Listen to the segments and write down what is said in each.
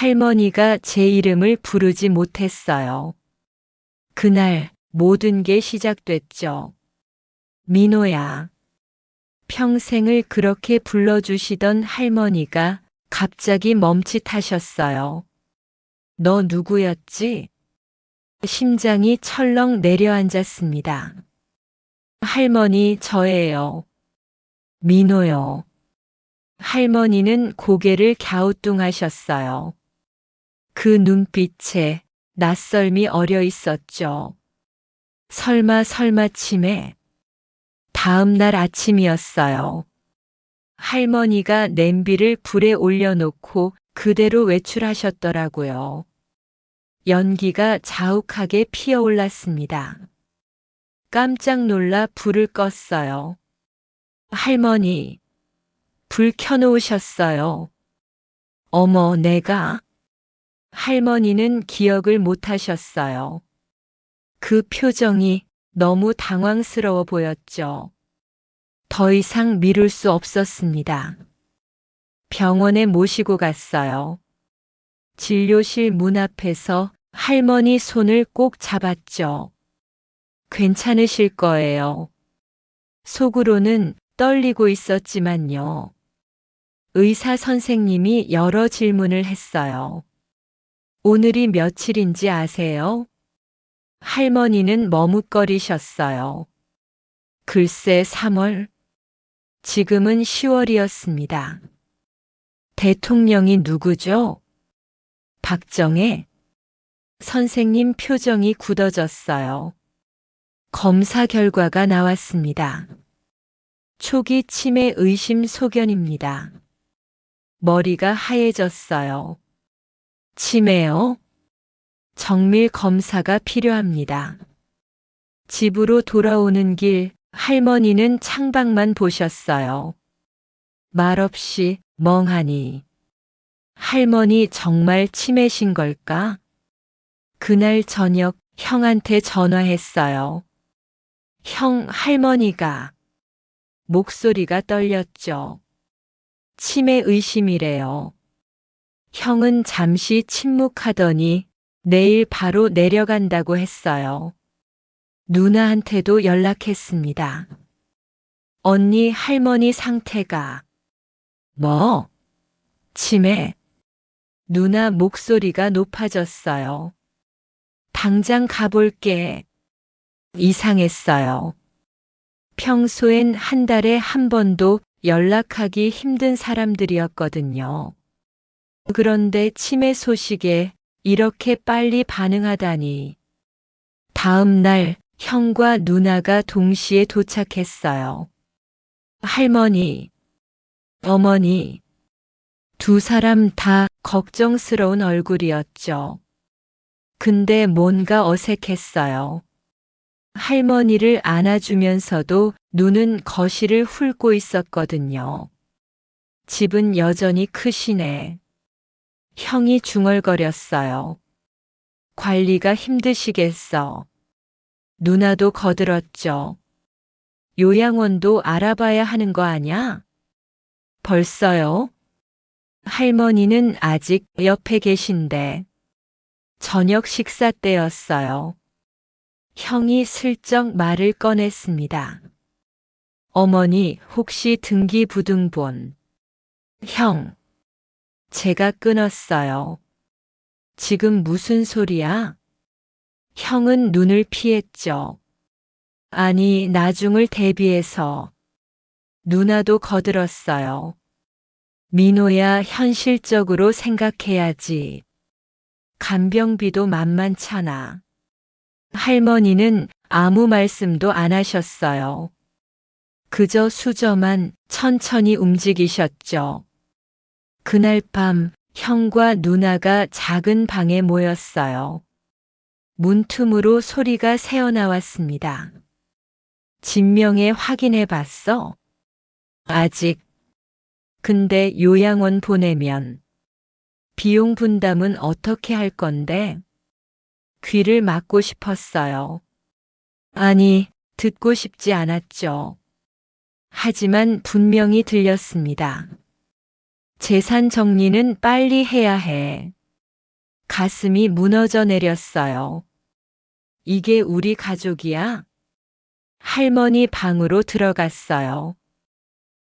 할머니가 제 이름을 부르지 못했어요. 그날 모든 게 시작됐죠. 민호야. 평생을 그렇게 불러주시던 할머니가 갑자기 멈칫하셨어요. 너 누구였지? 심장이 철렁 내려앉았습니다. 할머니, 저예요. 민호요. 할머니는 고개를 갸우뚱하셨어요. 그 눈빛에 낯설미 어려 있었죠. 설마 치매. 다음 날 아침이었어요. 할머니가 냄비를 불에 올려놓고 그대로 외출하셨더라고요. 연기가 자욱하게 피어올랐습니다. 깜짝 놀라 불을 껐어요. 할머니, 불 켜놓으셨어요. 어머, 내가? 할머니는 기억을 못하셨어요. 그 표정이 너무 당황스러워 보였죠. 더 이상 미룰 수 없었습니다. 병원에 모시고 갔어요. 진료실 문 앞에서 할머니 손을 꼭 잡았죠. 괜찮으실 거예요. 속으로는 떨리고 있었지만요. 의사 선생님이 여러 질문을 했어요. 오늘이 며칠인지 아세요? 할머니는 머뭇거리셨어요. 글쎄 3월. 지금은 10월이었습니다. 대통령이 누구죠? 박정혜. 선생님 표정이 굳어졌어요. 검사 결과가 나왔습니다. 초기 치매 의심 소견입니다. 머리가 하얘졌어요. 치매요? 정밀 검사가 필요합니다. 집으로 돌아오는 길 할머니는 창밖만 보셨어요. 말없이 멍하니. 할머니 정말 치매신 걸까? 그날 저녁 형한테 전화했어요. 형, 할머니가. 목소리가 떨렸죠. 치매 의심이래요. 형은 잠시 침묵하더니 내일 바로 내려간다고 했어요. 누나한테도 연락했습니다. 언니 할머니 상태가. 뭐? 치매? 누나 목소리가 높아졌어요. 당장 가볼게. 이상했어요. 평소엔 한 달에 한 번도 연락하기 힘든 사람들이었거든요. 그런데 치매 소식에 이렇게 빨리 반응하다니. 다음 날 형과 누나가 동시에 도착했어요. 할머니, 어머니, 두 사람 다 걱정스러운 얼굴이었죠. 근데 뭔가 어색했어요. 할머니를 안아주면서도 눈은 거실을 훑고 있었거든요. 집은 여전히 크시네. 형이 중얼거렸어요. 관리가 힘드시겠어. 누나도 거들었죠. 요양원도 알아봐야 하는 거 아냐? 벌써요? 할머니는 아직 옆에 계신데. 저녁 식사 때였어요. 형이 슬쩍 말을 꺼냈습니다. 어머니, 혹시 등기부등본. 형. 제가 끊었어요. 지금 무슨 소리야? 형은 눈을 피했죠. 아니, 나중을 대비해서. 누나도 거들었어요. 민호야, 현실적으로 생각해야지. 간병비도 만만찮아. 할머니는 아무 말씀도 안 하셨어요. 그저 수저만 천천히 움직이셨죠. 그날 밤 형과 누나가 작은 방에 모였어요. 문틈으로 소리가 새어나왔습니다. 진명에 확인해 봤어? 아직. 근데 요양원 보내면 비용 분담은 어떻게 할 건데? 귀를 막고 싶었어요. 아니, 듣고 싶지 않았죠. 하지만 분명히 들렸습니다. 재산 정리는 빨리 해야 해. 가슴이 무너져 내렸어요. 이게 우리 가족이야? 할머니 방으로 들어갔어요.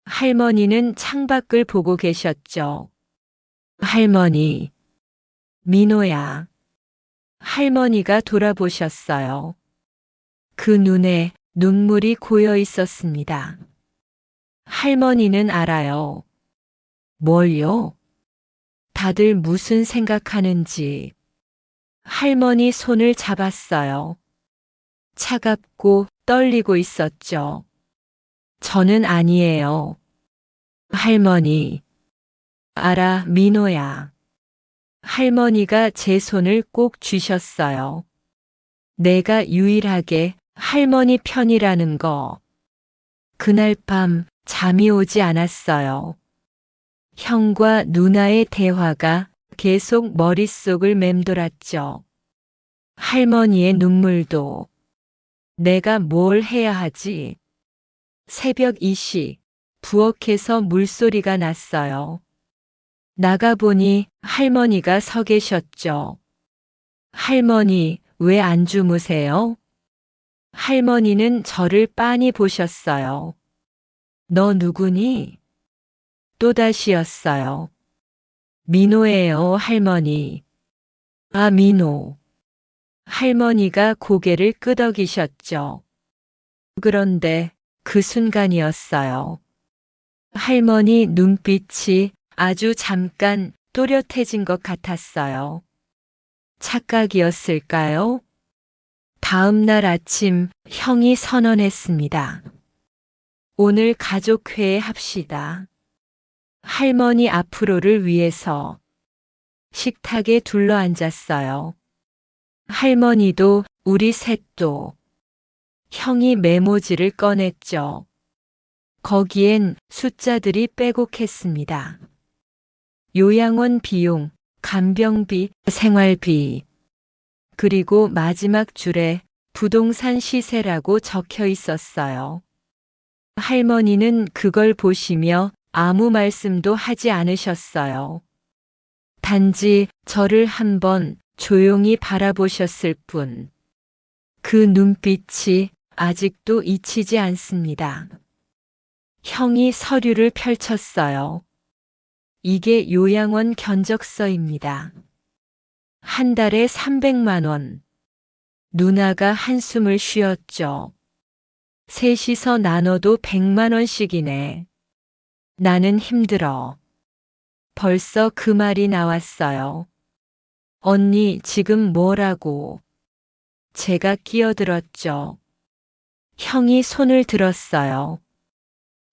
할머니는 창밖을 보고 계셨죠. 할머니, 민호야. 할머니가 돌아보셨어요. 그 눈에 눈물이 고여 있었습니다. 할머니는 알아요. 뭘요? 다들 무슨 생각하는지. 할머니 손을 잡았어요. 차갑고 떨리고 있었죠. 저는 아니에요. 할머니. 알아, 민호야. 할머니가 제 손을 꼭 쥐셨어요. 내가 유일하게 할머니 편이라는 거. 그날 밤 잠이 오지 않았어요. 형과 누나의 대화가 계속 머릿속을 맴돌았죠. 할머니의 눈물도. 내가 뭘 해야 하지? 새벽 2시, 부엌에서 물소리가 났어요. 나가보니 할머니가 서 계셨죠. 할머니, 왜 안 주무세요? 할머니는 저를 빤히 보셨어요. 너 누구니? 또다시였어요. 민호예요, 할머니. 아, 민호. 할머니가 고개를 끄덕이셨죠. 그런데 그 순간이었어요. 할머니 눈빛이 아주 잠깐 또렷해진 것 같았어요. 착각이었을까요? 다음 날 아침 형이 선언했습니다. 오늘 가족회의 합시다. 할머니 앞으로를 위해서 식탁에 둘러앉았어요. 할머니도 우리 셋도. 형이 메모지를 꺼냈죠. 거기엔 숫자들이 빼곡했습니다. 요양원 비용, 간병비, 생활비. 그리고 마지막 줄에 부동산 시세라고 적혀 있었어요. 할머니는 그걸 보시며 아무 말씀도 하지 않으셨어요. 단지 저를 한번 조용히 바라보셨을 뿐. 그 눈빛이 아직도 잊히지 않습니다. 형이 서류를 펼쳤어요. 이게 요양원 견적서입니다. 한 달에 300만 원. 누나가 한숨을 쉬었죠. 셋이서 나눠도 100만 원씩이네. 나는 힘들어. 벌써 그 말이 나왔어요. 언니, 지금 뭐라고? 제가 끼어들었죠. 형이 손을 들었어요.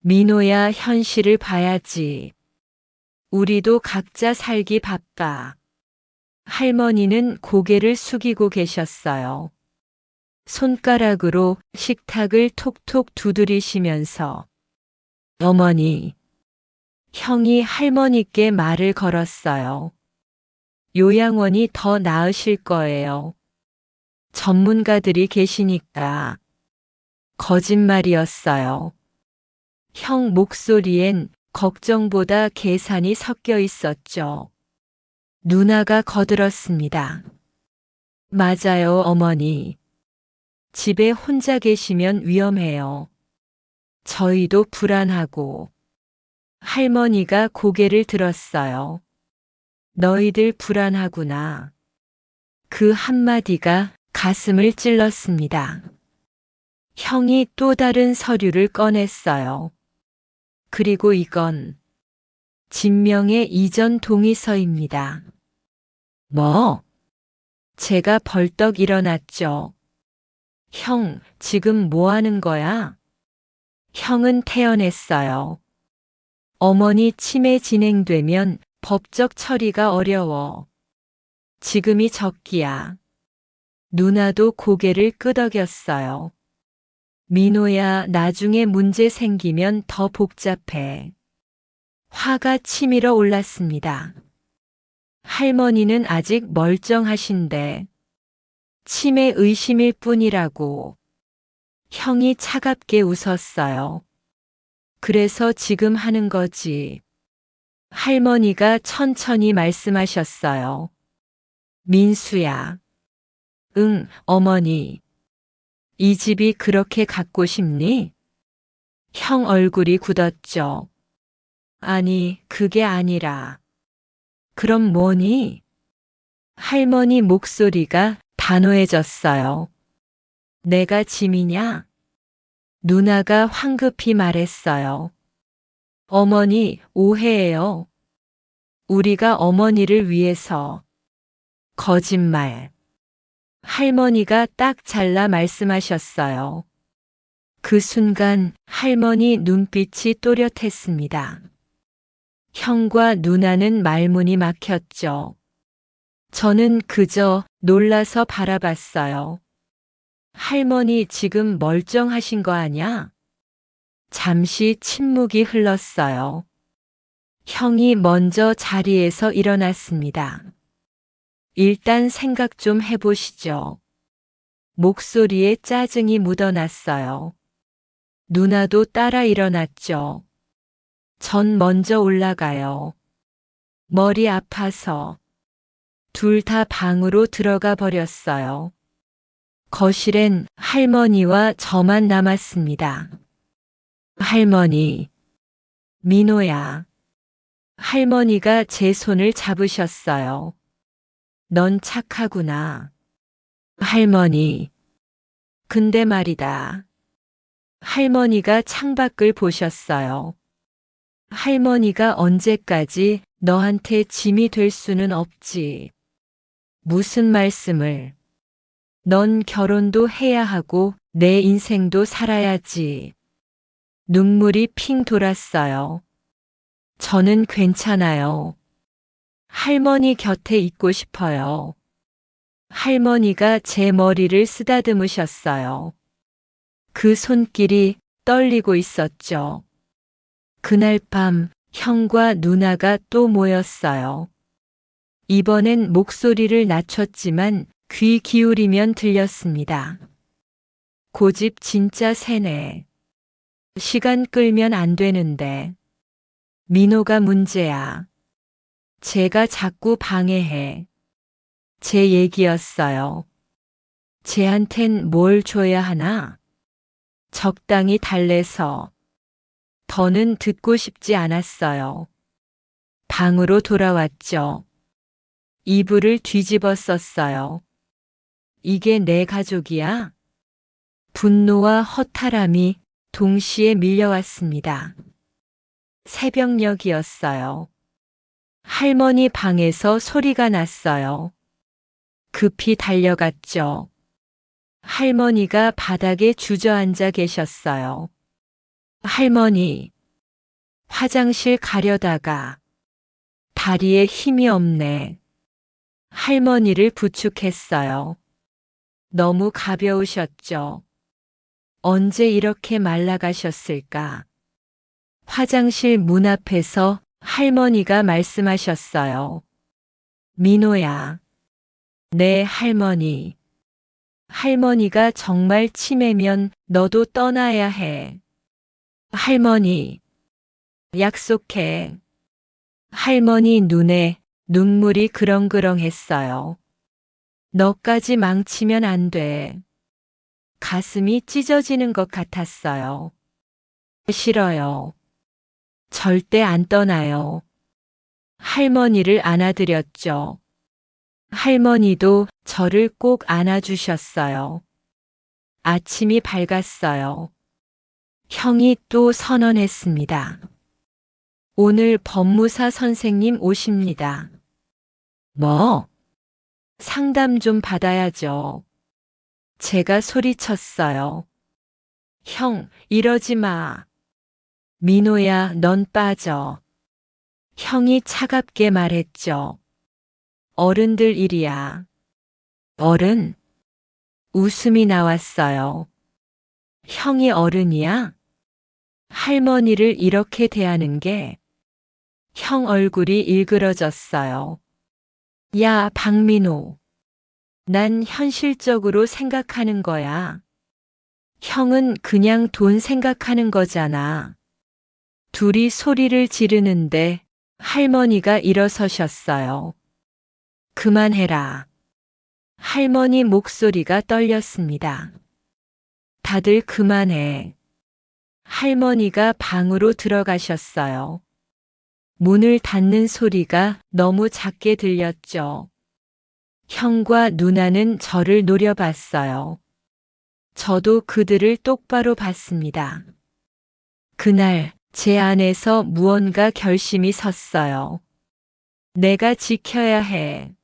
민호야, 현실을 봐야지. 우리도 각자 살기 바빠. 할머니는 고개를 숙이고 계셨어요. 손가락으로 식탁을 톡톡 두드리시면서 어머니. 형이 할머니께 말을 걸었어요. 요양원이 더 나으실 거예요. 전문가들이 계시니까. 거짓말이었어요. 형 목소리엔 걱정보다 계산이 섞여 있었죠. 누나가 거들었습니다. 맞아요, 어머니. 집에 혼자 계시면 위험해요. 저희도 불안하고. 할머니가 고개를 들었어요. 너희들 불안하구나. 그 한마디가 가슴을 찔렀습니다. 형이 또 다른 서류를 꺼냈어요. 그리고 이건 진명의 이전 동의서입니다. 뭐? 제가 벌떡 일어났죠. 형, 지금 뭐 하는 거야? 형은 태연했어요. 어머니 치매 진행되면 법적 처리가 어려워. 지금이 적기야. 누나도 고개를 끄덕였어요. 민호야, 나중에 문제 생기면 더 복잡해. 화가 치밀어 올랐습니다. 할머니는 아직 멀쩡하신데 치매 의심일 뿐이라고. 형이 차갑게 웃었어요. 그래서 지금 하는 거지. 할머니가 천천히 말씀하셨어요. 민수야. 응, 어머니. 이 집이 그렇게 갖고 싶니? 형 얼굴이 굳었죠. 아니, 그게 아니라. 그럼 뭐니? 할머니 목소리가 단호해졌어요. 내가 짐이냐? 누나가 황급히 말했어요. 어머니, 오해예요. 우리가 어머니를 위해서. 거짓말. 할머니가 딱 잘라 말씀하셨어요. 그 순간 할머니 눈빛이 또렷했습니다. 형과 누나는 말문이 막혔죠. 저는 그저 놀라서 바라봤어요. 할머니 지금 멀쩡하신 거 아냐? 잠시 침묵이 흘렀어요. 형이 먼저 자리에서 일어났습니다. 일단 생각 좀 해보시죠. 목소리에 짜증이 묻어났어요. 누나도 따라 일어났죠. 전 먼저 올라가요. 머리 아파서. 둘 다 방으로 들어가 버렸어요. 거실엔 할머니와 저만 남았습니다. 할머니. 민호야. 할머니가 제 손을 잡으셨어요. 넌 착하구나. 할머니. 근데 말이다. 할머니가 창밖을 보셨어요. 할머니가 언제까지 너한테 짐이 될 수는 없지. 무슨 말씀을. 넌 결혼도 해야 하고 내 인생도 살아야지. 눈물이 핑 돌았어요. 저는 괜찮아요. 할머니 곁에 있고 싶어요. 할머니가 제 머리를 쓰다듬으셨어요. 그 손길이 떨리고 있었죠. 그날 밤 형과 누나가 또 모였어요. 이번엔 목소리를 낮췄지만 귀 기울이면 들렸습니다. 고집 진짜 세네. 시간 끌면 안 되는데. 민호가 문제야. 제가 자꾸 방해해. 제 얘기였어요. 쟤한텐 뭘 줘야 하나? 적당히 달래서. 더는 듣고 싶지 않았어요. 방으로 돌아왔죠. 이불을 뒤집어 썼어요. 이게 내 가족이야? 분노와 허탈함이 동시에 밀려왔습니다. 새벽녘이었어요. 할머니 방에서 소리가 났어요. 급히 달려갔죠. 할머니가 바닥에 주저앉아 계셨어요. 할머니, 화장실 가려다가 다리에 힘이 없네. 할머니를 부축했어요. 너무 가벼우셨죠. 언제 이렇게 말라가셨을까? 화장실 문 앞에서 할머니가 말씀하셨어요. 민호야. 네, 할머니. 할머니가 정말 치매면 너도 떠나야 해. 할머니. 약속해. 할머니 눈에 눈물이 그렁그렁했어요. 너까지 망치면 안 돼. 가슴이 찢어지는 것 같았어요. 싫어요. 절대 안 떠나요. 할머니를 안아드렸죠. 할머니도 저를 꼭 안아주셨어요. 아침이 밝았어요. 형이 또 선언했습니다. 오늘 법무사 선생님 오십니다. 뭐? 상담 좀 받아야죠. 제가 소리쳤어요. 형, 이러지 마. 민호야, 넌 빠져. 형이 차갑게 말했죠. 어른들 일이야. 어른? 웃음이 나왔어요. 형이 어른이야? 할머니를 이렇게 대하는 게. 형 얼굴이 일그러졌어요. 야, 박민호. 난 현실적으로 생각하는 거야. 형은 그냥 돈 생각하는 거잖아. 둘이 소리를 지르는데 할머니가 일어서셨어요. 그만해라. 할머니 목소리가 떨렸습니다. 다들 그만해. 할머니가 방으로 들어가셨어요. 문을 닫는 소리가 너무 작게 들렸죠. 형과 누나는 저를 노려봤어요. 저도 그들을 똑바로 봤습니다. 그날 제 안에서 무언가 결심이 섰어요. 내가 지켜야 해.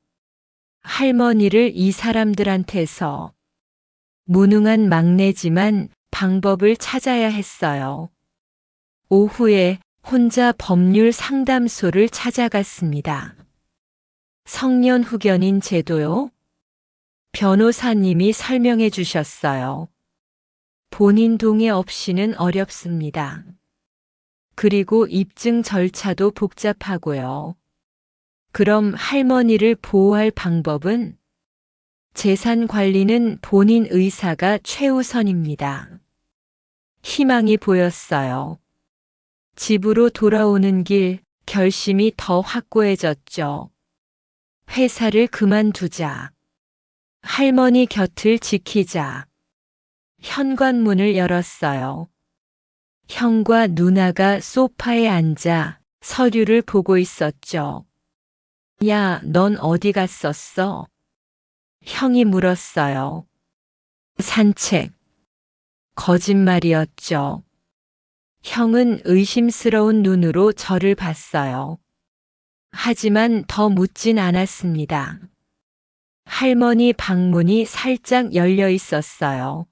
할머니를 이 사람들한테서. 무능한 막내지만 방법을 찾아야 했어요. 오후에 혼자 법률 상담소를 찾아갔습니다. 성년 후견인 제도요? 변호사님이 설명해 주셨어요. 본인 동의 없이는 어렵습니다. 그리고 입증 절차도 복잡하고요. 그럼 할머니를 보호할 방법은? 재산 관리는 본인 의사가 최우선입니다. 희망이 보였어요. 집으로 돌아오는 길 결심이 더 확고해졌죠. 회사를 그만두자. 할머니 곁을 지키자. 현관문을 열었어요. 형과 누나가 소파에 앉아 서류를 보고 있었죠. 야, 넌 어디 갔었어? 형이 물었어요. 산책. 거짓말이었죠. 형은 의심스러운 눈으로 저를 봤어요. 하지만 더 묻진 않았습니다. 할머니 방문이 살짝 열려 있었어요.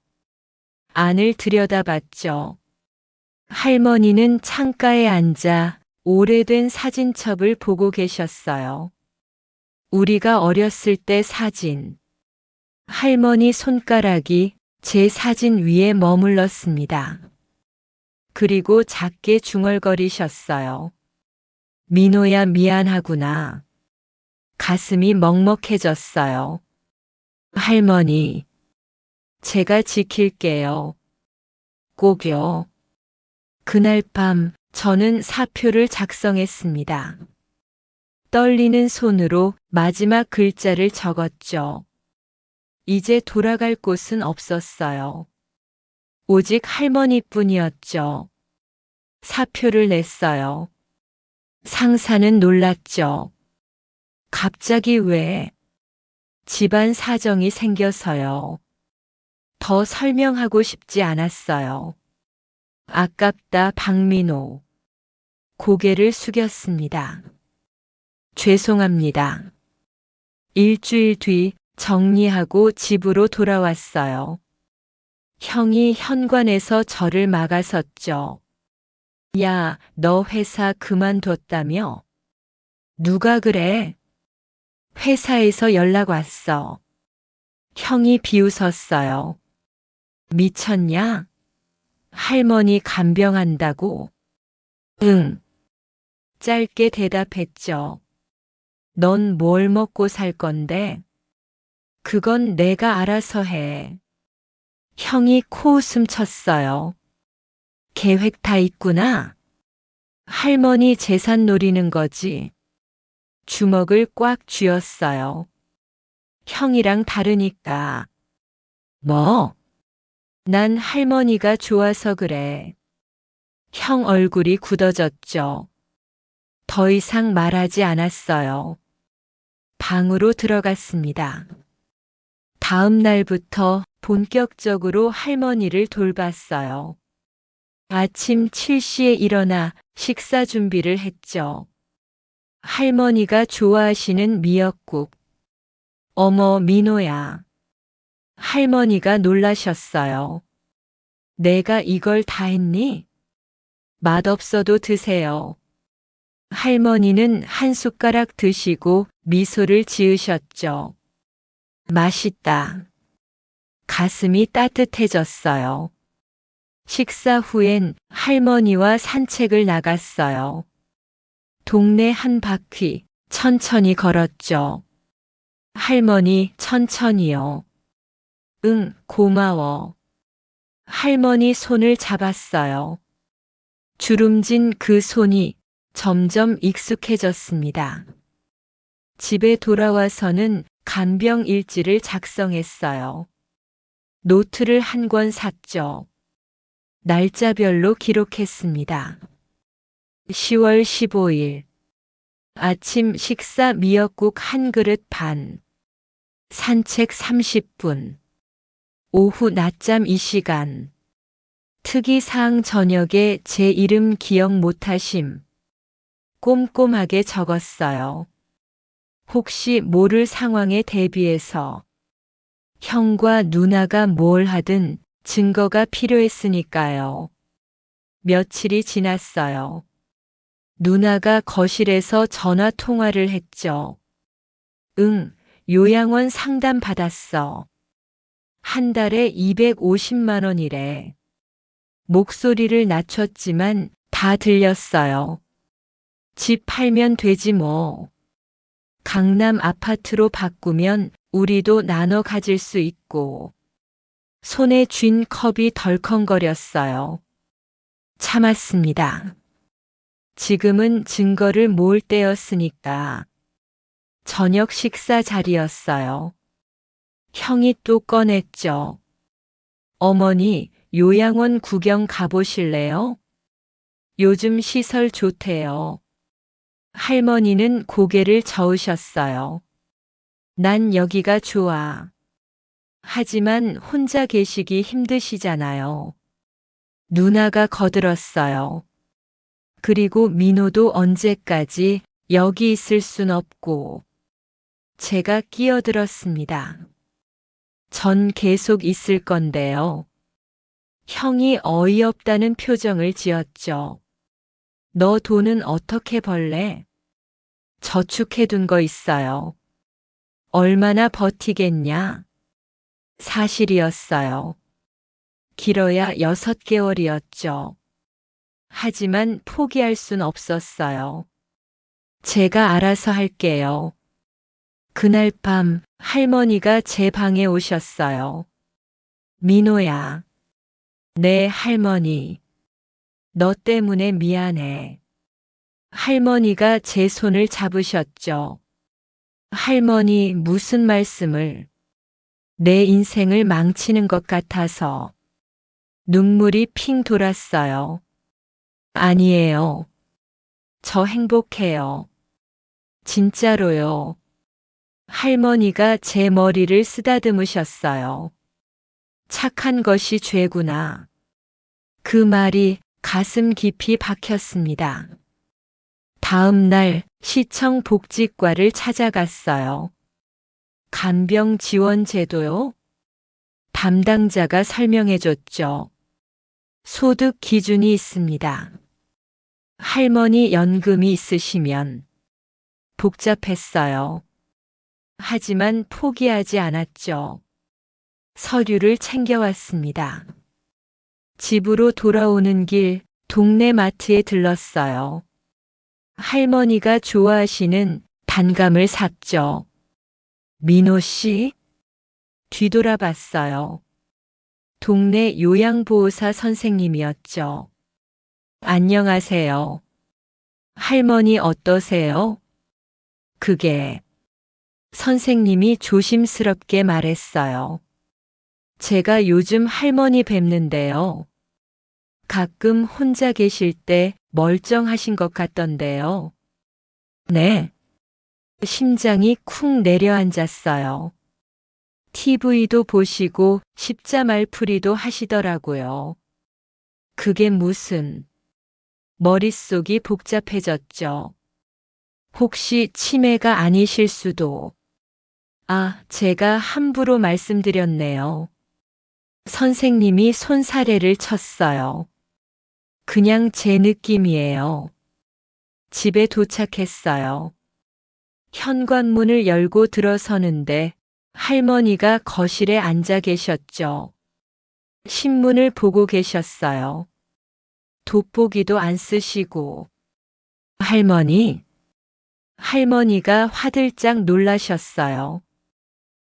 안을 들여다봤죠. 할머니는 창가에 앉아 오래된 사진첩을 보고 계셨어요. 우리가 어렸을 때 사진. 할머니 손가락이 제 사진 위에 머물렀습니다. 그리고 작게 중얼거리셨어요. 민호야, 미안하구나. 가슴이 먹먹해졌어요. 할머니, 제가 지킬게요. 꼭요. 그날 밤 저는 사표를 작성했습니다. 떨리는 손으로 마지막 글자를 적었죠. 이제 돌아갈 곳은 없었어요. 오직 할머니뿐이었죠. 사표를 냈어요. 상사는 놀랐죠. 갑자기 왜? 집안 사정이 생겨서요. 더 설명하고 싶지 않았어요. 아깝다, 박민호. 고개를 숙였습니다. 죄송합니다. 일주일 뒤 정리하고 집으로 돌아왔어요. 형이 현관에서 저를 막아섰죠. 야, 너 회사 그만뒀다며? 누가 그래? 회사에서 연락 왔어. 형이 비웃었어요. 미쳤냐? 할머니 간병한다고? 응. 짧게 대답했죠. 넌 뭘 먹고 살 건데? 그건 내가 알아서 해. 형이 코웃음 쳤어요. 계획 다 있구나. 할머니 재산 노리는 거지. 주먹을 꽉 쥐었어요. 형이랑 다르니까. 뭐? 난 할머니가 좋아서 그래. 형 얼굴이 굳어졌죠. 더 이상 말하지 않았어요. 방으로 들어갔습니다. 다음 날부터 본격적으로 할머니를 돌봤어요. 아침 7시에 일어나 식사 준비를 했죠. 할머니가 좋아하시는 미역국. 어머, 민호야. 할머니가 놀라셨어요. 내가 이걸 다 했니? 맛없어도 드세요. 할머니는 한 숟가락 드시고 미소를 지으셨죠. 맛있다. 가슴이 따뜻해졌어요. 식사 후엔 할머니와 산책을 나갔어요. 동네 한 바퀴 천천히 걸었죠. 할머니, 천천히요. 응, 고마워. 할머니 손을 잡았어요. 주름진 그 손이 점점 익숙해졌습니다. 집에 돌아와서는 간병 일지를 작성했어요. 노트를 한 권 샀죠. 날짜별로 기록했습니다. 10월 15일. 아침 식사 미역국 한 그릇 반. 산책 30분. 오후 낮잠 2시간. 특이사항 저녁에 제 이름 기억 못하심. 꼼꼼하게 적었어요. 혹시 모를 상황에 대비해서 형과 누나가 뭘 하든 증거가 필요했으니까요. 며칠이 지났어요. 누나가 거실에서 전화 통화를 했죠. 응, 요양원 상담 받았어. 한 달에 250만 원이래. 목소리를 낮췄지만 다 들렸어요. 집 팔면 되지 뭐. 강남 아파트로 바꾸면 우리도 나눠 가질 수 있고. 손에 쥔 컵이 덜컹거렸어요. 참았습니다. 지금은 증거를 모을 때였으니까. 저녁 식사 자리였어요. 형이 또 꺼냈죠. 어머니, 요양원 구경 가보실래요? 요즘 시설 좋대요. 할머니는 고개를 저으셨어요. 난 여기가 좋아. 하지만 혼자 계시기 힘드시잖아요. 누나가 거들었어요. 그리고 민호도 언제까지 여기 있을 순 없고. 제가 끼어들었습니다. 전 계속 있을 건데요. 형이 어이없다는 표정을 지었죠. 너 돈은 어떻게 벌래? 저축해둔 거 있어요. 얼마나 버티겠냐? 사실이었어요. 길어야 6개월이었죠. 하지만 포기할 순 없었어요. 제가 알아서 할게요. 그날 밤 할머니가 제 방에 오셨어요. 민호야. 네, 할머니. 너 때문에 미안해. 할머니가 제 손을 잡으셨죠. 할머니, 무슨 말씀을. 내 인생을 망치는 것 같아서. 눈물이 핑 돌았어요. 아니에요. 저 행복해요. 진짜로요. 할머니가 제 머리를 쓰다듬으셨어요. 착한 것이 죄구나. 그 말이 가슴 깊이 박혔습니다. 다음 날 시청 복지과를 찾아갔어요. 간병 지원 제도요? 담당자가 설명해줬죠. 소득 기준이 있습니다. 할머니 연금이 있으시면. 복잡했어요. 하지만 포기하지 않았죠. 서류를 챙겨왔습니다. 집으로 돌아오는 길 동네 마트에 들렀어요. 할머니가 좋아하시는 단감을 샀죠. 민호 씨? 뒤돌아봤어요. 동네 요양보호사 선생님이었죠. 안녕하세요. 할머니 어떠세요? 그게 선생님이 조심스럽게 말했어요. 제가 요즘 할머니 뵙는데요. 가끔 혼자 계실 때 멀쩡하신 것 같던데요. 네. 심장이 쿵 내려앉았어요. TV도 보시고 십자말풀이도 하시더라고요. 그게 무슨. 머릿속이 복잡해졌죠. 혹시 치매가 아니실 수도. 아, 제가 함부로 말씀드렸네요. 선생님이 손사래를 쳤어요. 그냥 제 느낌이에요. 집에 도착했어요. 현관문을 열고 들어서는데 할머니가 거실에 앉아 계셨죠. 신문을 보고 계셨어요. 돋보기도 안 쓰시고. 할머니? 할머니가 화들짝 놀라셨어요.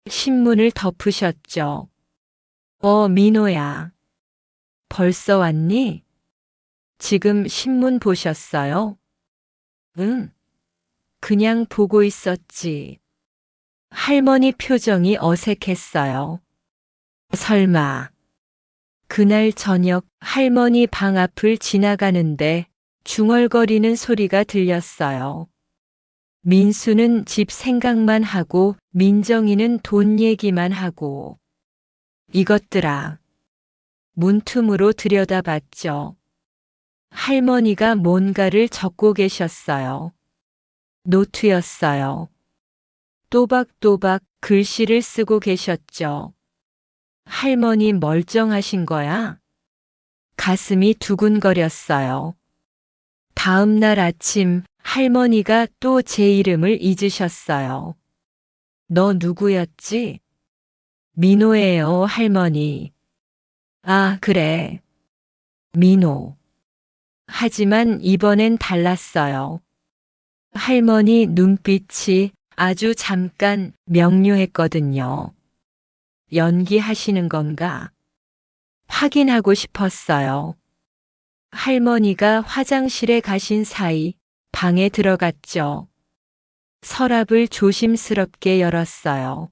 신문을 덮으셨죠. 민호야. 벌써 왔니? 지금 신문 보셨어요? 응. 그냥 보고 있었지. 할머니 표정이 어색했어요. 설마. 그날 저녁 할머니 방 앞을 지나가는데 중얼거리는 소리가 들렸어요. 민수는 집 생각만 하고 민정이는 돈 얘기만 하고. 이것들아. 문틈으로 들여다봤죠. 할머니가 뭔가를 적고 계셨어요. 노트였어요. 또박또박 글씨를 쓰고 계셨죠. 할머니 멀쩡하신 거야? 가슴이 두근거렸어요. 다음 날 아침 할머니가 또 제 이름을 잊으셨어요. 너 누구였지? 민호예요, 할머니. 아, 그래. 민호. 하지만 이번엔 달랐어요. 할머니 눈빛이 아주 잠깐 명료했거든요. 연기하시는 건가? 확인하고 싶었어요. 할머니가 화장실에 가신 사이 방에 들어갔죠. 서랍을 조심스럽게 열었어요.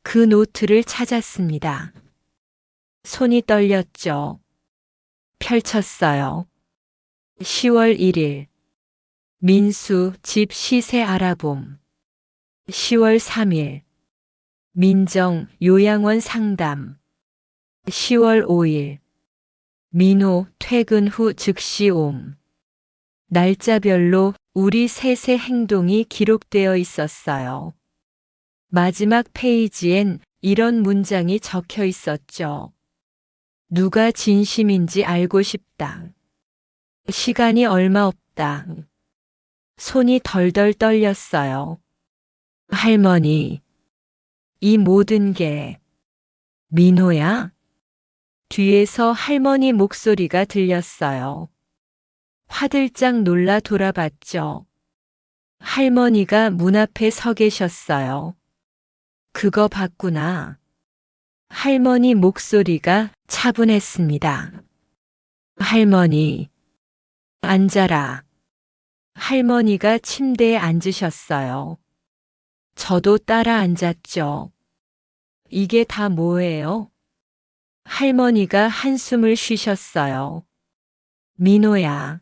그 노트를 찾았습니다. 손이 떨렸죠. 펼쳤어요. 10월 1일. 민수 집 시세 알아봄. 10월 3일. 민정 요양원 상담. 10월 5일. 민호 퇴근 후 즉시 옴. 날짜별로 우리 셋의 행동이 기록되어 있었어요. 마지막 페이지엔 이런 문장이 적혀 있었죠. 누가 진심인지 알고 싶다. 시간이 얼마 없다. 손이 덜덜 떨렸어요. 할머니, 이 모든 게 민호야? 뒤에서 할머니 목소리가 들렸어요. 화들짝 놀라 돌아봤죠. 할머니가 문 앞에 서 계셨어요. 그거 봤구나. 할머니 목소리가 차분했습니다. 할머니, 앉아라. 할머니가 침대에 앉으셨어요. 저도 따라 앉았죠. 이게 다 뭐예요? 할머니가 한숨을 쉬셨어요. 민호야.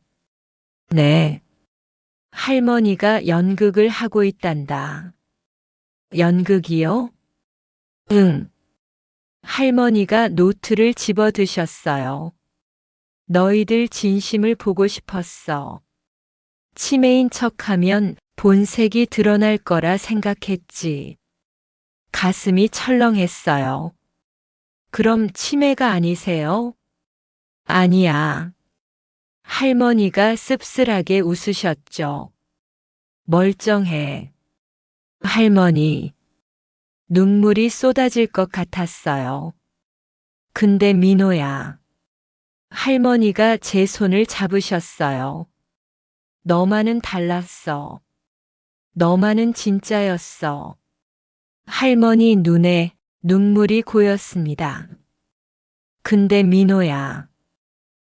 네. 할머니가 연극을 하고 있단다. 연극이요? 응. 할머니가 노트를 집어드셨어요. 너희들 진심을 보고 싶었어. 치매인 척하면 본색이 드러날 거라 생각했지. 가슴이 철렁했어요. 그럼 치매가 아니세요? 아니야. 할머니가 씁쓸하게 웃으셨죠. 멀쩡해. 할머니. 눈물이 쏟아질 것 같았어요. 근데 민호야. 할머니가 제 손을 잡으셨어요. 너만은 달랐어. 너만은 진짜였어. 할머니 눈에 눈물이 고였습니다. 근데 민호야.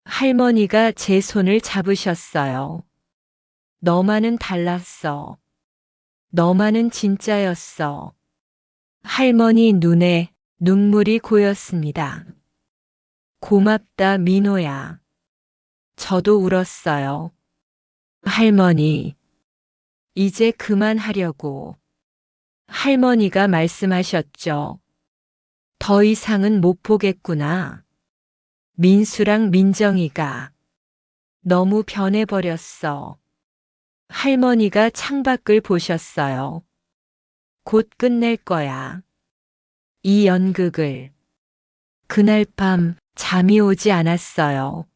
할머니가 제 손을 잡으셨어요. 너만은 달랐어. 너만은 진짜였어. 할머니 눈에 눈물이 고였습니다. 고맙다, 민호야. 저도 울었어요. 할머니, 이제 그만하려고. 할머니가 말씀하셨죠. 더 이상은 못 보겠구나. 민수랑 민정이가 너무 변해버렸어. 할머니가 창밖을 보셨어요. 곧 끝낼 거야. 이 연극을. 그날 밤 잠이 오지 않았어요.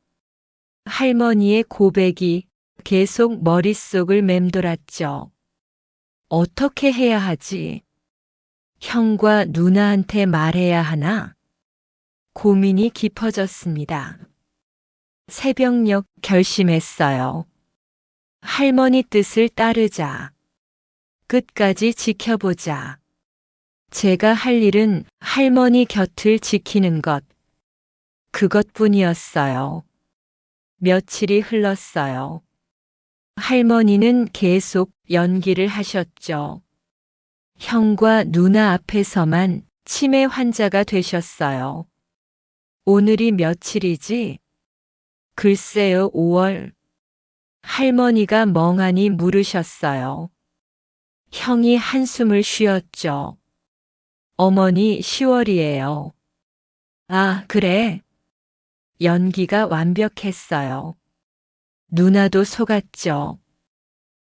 할머니의 고백이 계속 머릿속을 맴돌았죠. 어떻게 해야 하지? 형과 누나한테 말해야 하나? 고민이 깊어졌습니다. 새벽녘 결심했어요. 할머니 뜻을 따르자. 끝까지 지켜보자. 제가 할 일은 할머니 곁을 지키는 것. 그것뿐이었어요. 며칠이 흘렀어요. 할머니는 계속 연기를 하셨죠. 형과 누나 앞에서만 치매 환자가 되셨어요. 오늘이 며칠이지? 글쎄요, 5월. 할머니가 멍하니 물으셨어요. 형이 한숨을 쉬었죠. 어머니 10월이에요. 아, 그래. 연기가 완벽했어요. 누나도 속았죠.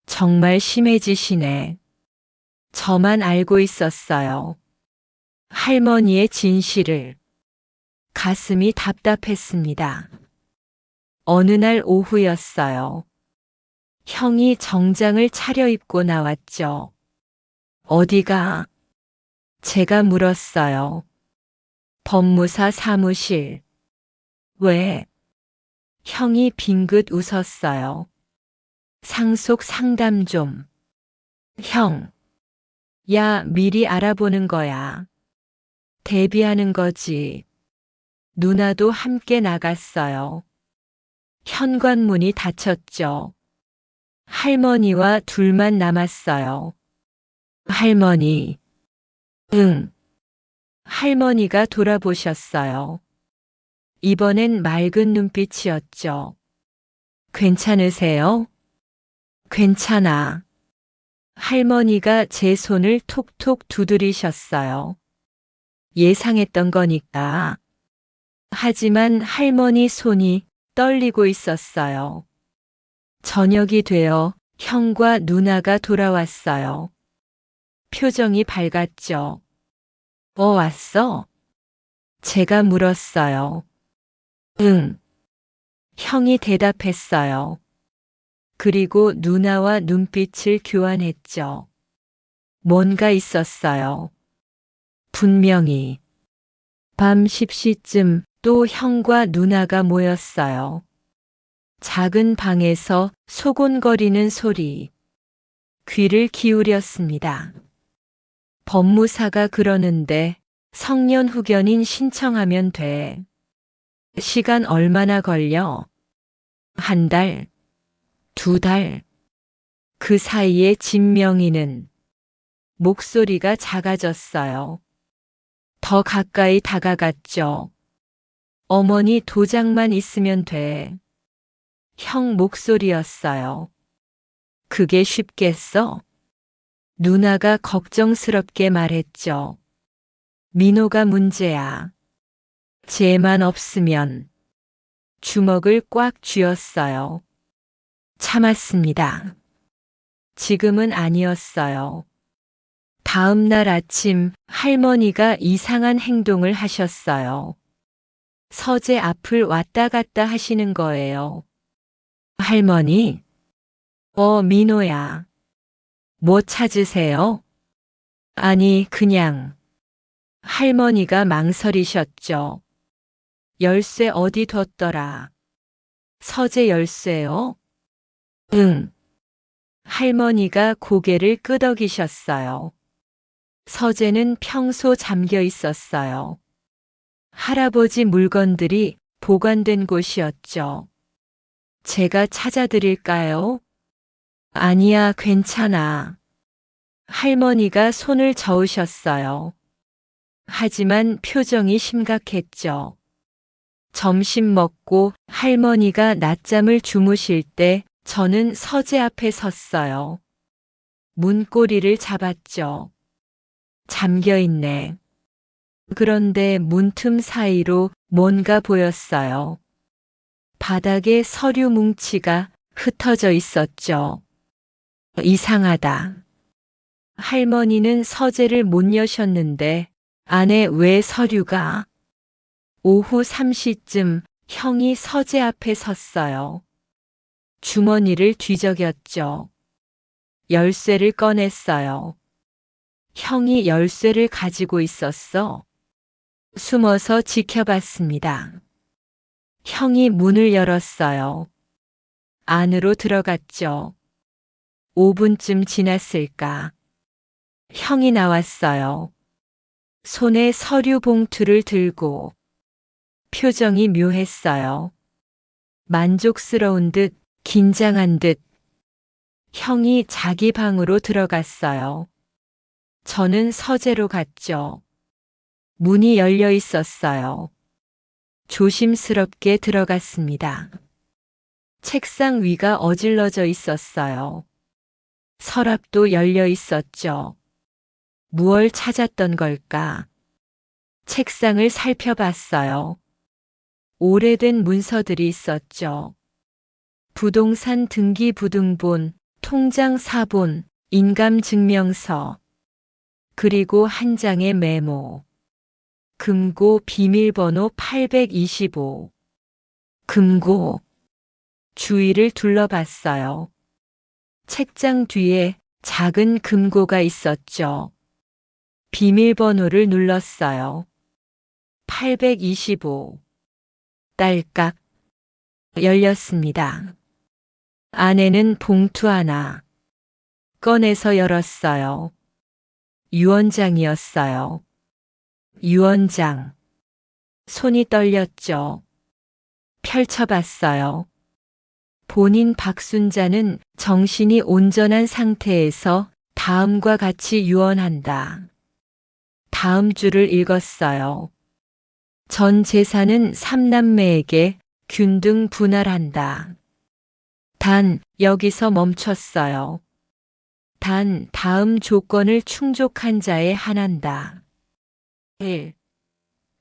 정말 심해지시네. 저만 알고 있었어요. 할머니의 진실을. 가슴이 답답했습니다. 어느 날 오후였어요. 형이 정장을 차려입고 나왔죠. 어디가? 제가 물었어요. 법무사 사무실. 왜? 형이 빙긋 웃었어요. 상속 상담 좀. 형. 야, 미리 알아보는 거야. 대비하는 거지. 누나도 함께 나갔어요. 현관문이 닫혔죠. 할머니와 둘만 남았어요. 할머니. 응. 할머니가 돌아보셨어요. 이번엔 맑은 눈빛이었죠. 괜찮으세요? 괜찮아. 할머니가 제 손을 톡톡 두드리셨어요. 예상했던 거니까. 하지만 할머니 손이 떨리고 있었어요. 저녁이 되어 형과 누나가 돌아왔어요. 표정이 밝았죠. 왔어? 제가 물었어요. 응. 형이 대답했어요. 그리고 누나와 눈빛을 교환했죠. 뭔가 있었어요. 분명히. 밤 10시쯤 또 형과 누나가 모였어요. 작은 방에서 소곤거리는 소리. 귀를 기울였습니다. 법무사가 그러는데 성년 후견인 신청하면 돼. 시간 얼마나 걸려? 한 달, 2달. 그 사이에 진명이는 목소리가 작아졌어요. 더 가까이 다가갔죠. 어머니 도장만 있으면 돼. 형 목소리였어요. 그게 쉽겠어? 누나가 걱정스럽게 말했죠. 민호가 문제야. 쟤만 없으면. 주먹을 꽉 쥐었어요. 참았습니다. 지금은 아니었어요. 다음 날 아침 할머니가 이상한 행동을 하셨어요. 서재 앞을 왔다 갔다 하시는 거예요. 할머니. 민호야. 뭐 찾으세요? 아니, 그냥. 할머니가 망설이셨죠. 열쇠 어디 뒀더라? 서재 열쇠요? 응. 할머니가 고개를 끄덕이셨어요. 서재는 평소 잠겨 있었어요. 할아버지 물건들이 보관된 곳이었죠. 제가 찾아드릴까요? 아니야, 괜찮아. 할머니가 손을 저으셨어요. 하지만 표정이 심각했죠. 점심 먹고 할머니가 낮잠을 주무실 때 저는 서재 앞에 섰어요. 문고리를 잡았죠. 잠겨있네. 그런데 문틈 사이로 뭔가 보였어요. 바닥에 서류 뭉치가 흩어져 있었죠. 이상하다. 할머니는 서재를 못 여셨는데 안에 왜 서류가? 오후 3시쯤 형이 서재 앞에 섰어요. 주머니를 뒤적였죠. 열쇠를 꺼냈어요. 형이 열쇠를 가지고 있었어. 숨어서 지켜봤습니다. 형이 문을 열었어요. 안으로 들어갔죠. 5분쯤 지났을까. 형이 나왔어요. 손에 서류 봉투를 들고. 표정이 묘했어요. 만족스러운 듯, 긴장한 듯. 형이 자기 방으로 들어갔어요. 저는 서재로 갔죠. 문이 열려 있었어요. 조심스럽게 들어갔습니다. 책상 위가 어질러져 있었어요. 서랍도 열려 있었죠. 무얼 찾았던 걸까? 책상을 살펴봤어요. 오래된 문서들이 있었죠. 부동산 등기부등본, 통장 사본, 인감증명서, 그리고 한 장의 메모. 금고 비밀번호 825. 금고. 주위를 둘러봤어요. 책장 뒤에 작은 금고가 있었죠. 비밀번호를 눌렀어요. 825. 딸깍. 열렸습니다. 안에는 봉투 하나. 꺼내서 열었어요. 유언장이었어요. 유언장. 손이 떨렸죠. 펼쳐봤어요. 본인 박순자는 정신이 온전한 상태에서 다음과 같이 유언한다. 다음 줄을 읽었어요. 전 재산은 3남매에게 균등 분할한다. 단, 여기서 멈췄어요. 단, 다음 조건을 충족한 자에 한한다. 1.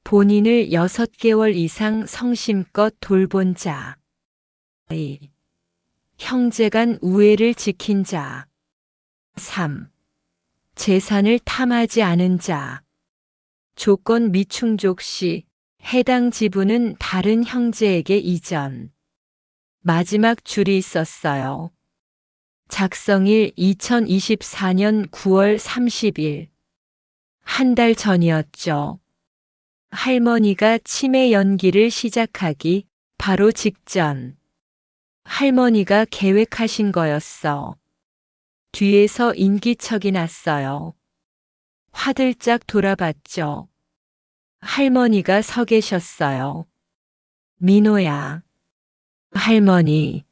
본인을 6개월 이상 성심껏 돌본 자. 2. 형제간 우애를 지킨 자. 3. 재산을 탐하지 않은 자. 조건 미충족 시 해당 지분은 다른 형제에게 이전. 마지막 줄이 있었어요. 작성일 2024년 9월 30일. 한 달 전이었죠. 할머니가 치매 연기를 시작하기 바로 직전. 할머니가 계획하신 거였어. 뒤에서 인기척이 났어요. 화들짝 돌아봤죠. 할머니가 서 계셨어요. 민호야. 할머니.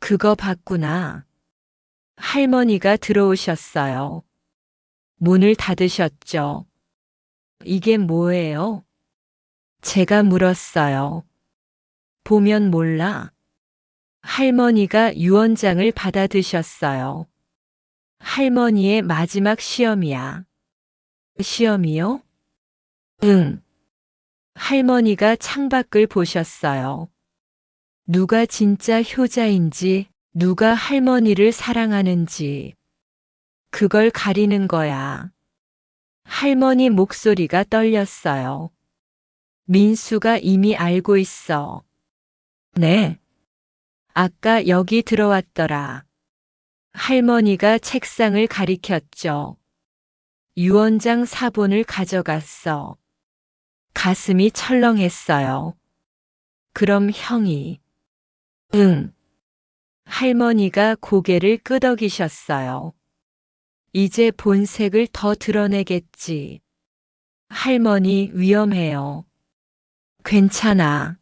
그거 봤구나. 할머니가 들어오셨어요. 문을 닫으셨죠. 이게 뭐예요? 제가 물었어요. 보면 몰라. 할머니가 유언장을 받아드셨어요. 할머니의 마지막 시험이야. 시험이요? 응. 할머니가 창밖을 보셨어요. 누가 진짜 효자인지, 누가 할머니를 사랑하는지. 그걸 가리는 거야. 할머니 목소리가 떨렸어요. 민수가 이미 알고 있어. 네. 아까 여기 들어왔더라. 할머니가 책상을 가리켰죠. 유언장 사본을 가져갔어. 가슴이 철렁했어요. 그럼 형이. 응. 할머니가 고개를 끄덕이셨어요. 이제 본색을 더 드러내겠지. 할머니 위험해요. 괜찮아.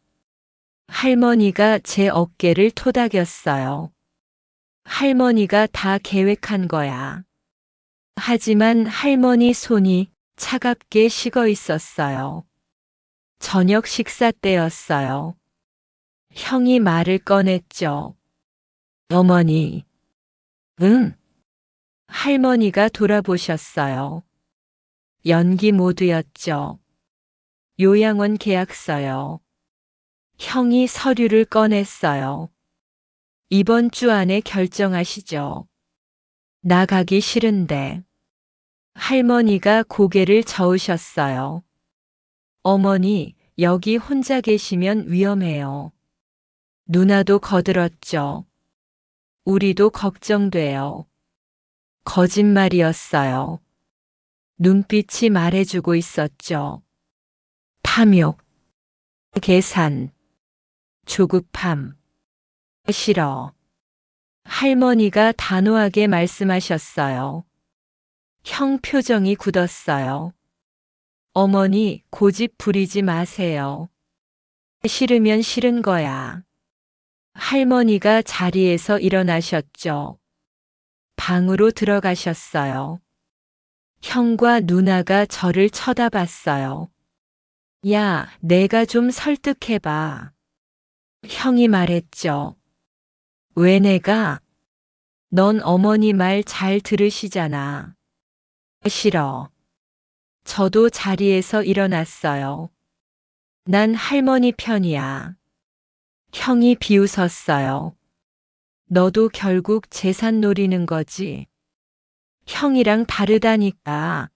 할머니가 제 어깨를 토닥였어요. 할머니가 다 계획한 거야. 하지만 할머니 손이 차갑게 식어 있었어요. 저녁 식사 때였어요. 형이 말을 꺼냈죠. 어머니. 응. 할머니가 돌아보셨어요. 연기 모드였죠. 요양원 계약서요. 형이 서류를 꺼냈어요. 이번 주 안에 결정하시죠. 나가기 싫은데. 할머니가 고개를 저으셨어요. 어머니, 여기 혼자 계시면 위험해요. 누나도 거들었죠. 우리도 걱정돼요. 거짓말이었어요. 눈빛이 말해주고 있었죠. 탐욕, 계산, 조급함, 싫어. 할머니가 단호하게 말씀하셨어요. 형 표정이 굳었어요. 어머니, 고집 부리지 마세요. 싫으면 싫은 거야. 할머니가 자리에서 일어나셨죠. 방으로 들어가셨어요. 형과 누나가 저를 쳐다봤어요. 야, 내가 좀 설득해봐. 형이 말했죠. 왜 내가? 넌 어머니 말 잘 들으시잖아. 싫어. 저도 자리에서 일어났어요. 난 할머니 편이야. 형이 비웃었어요. 너도 결국 재산 노리는 거지. 형이랑 다르다니까.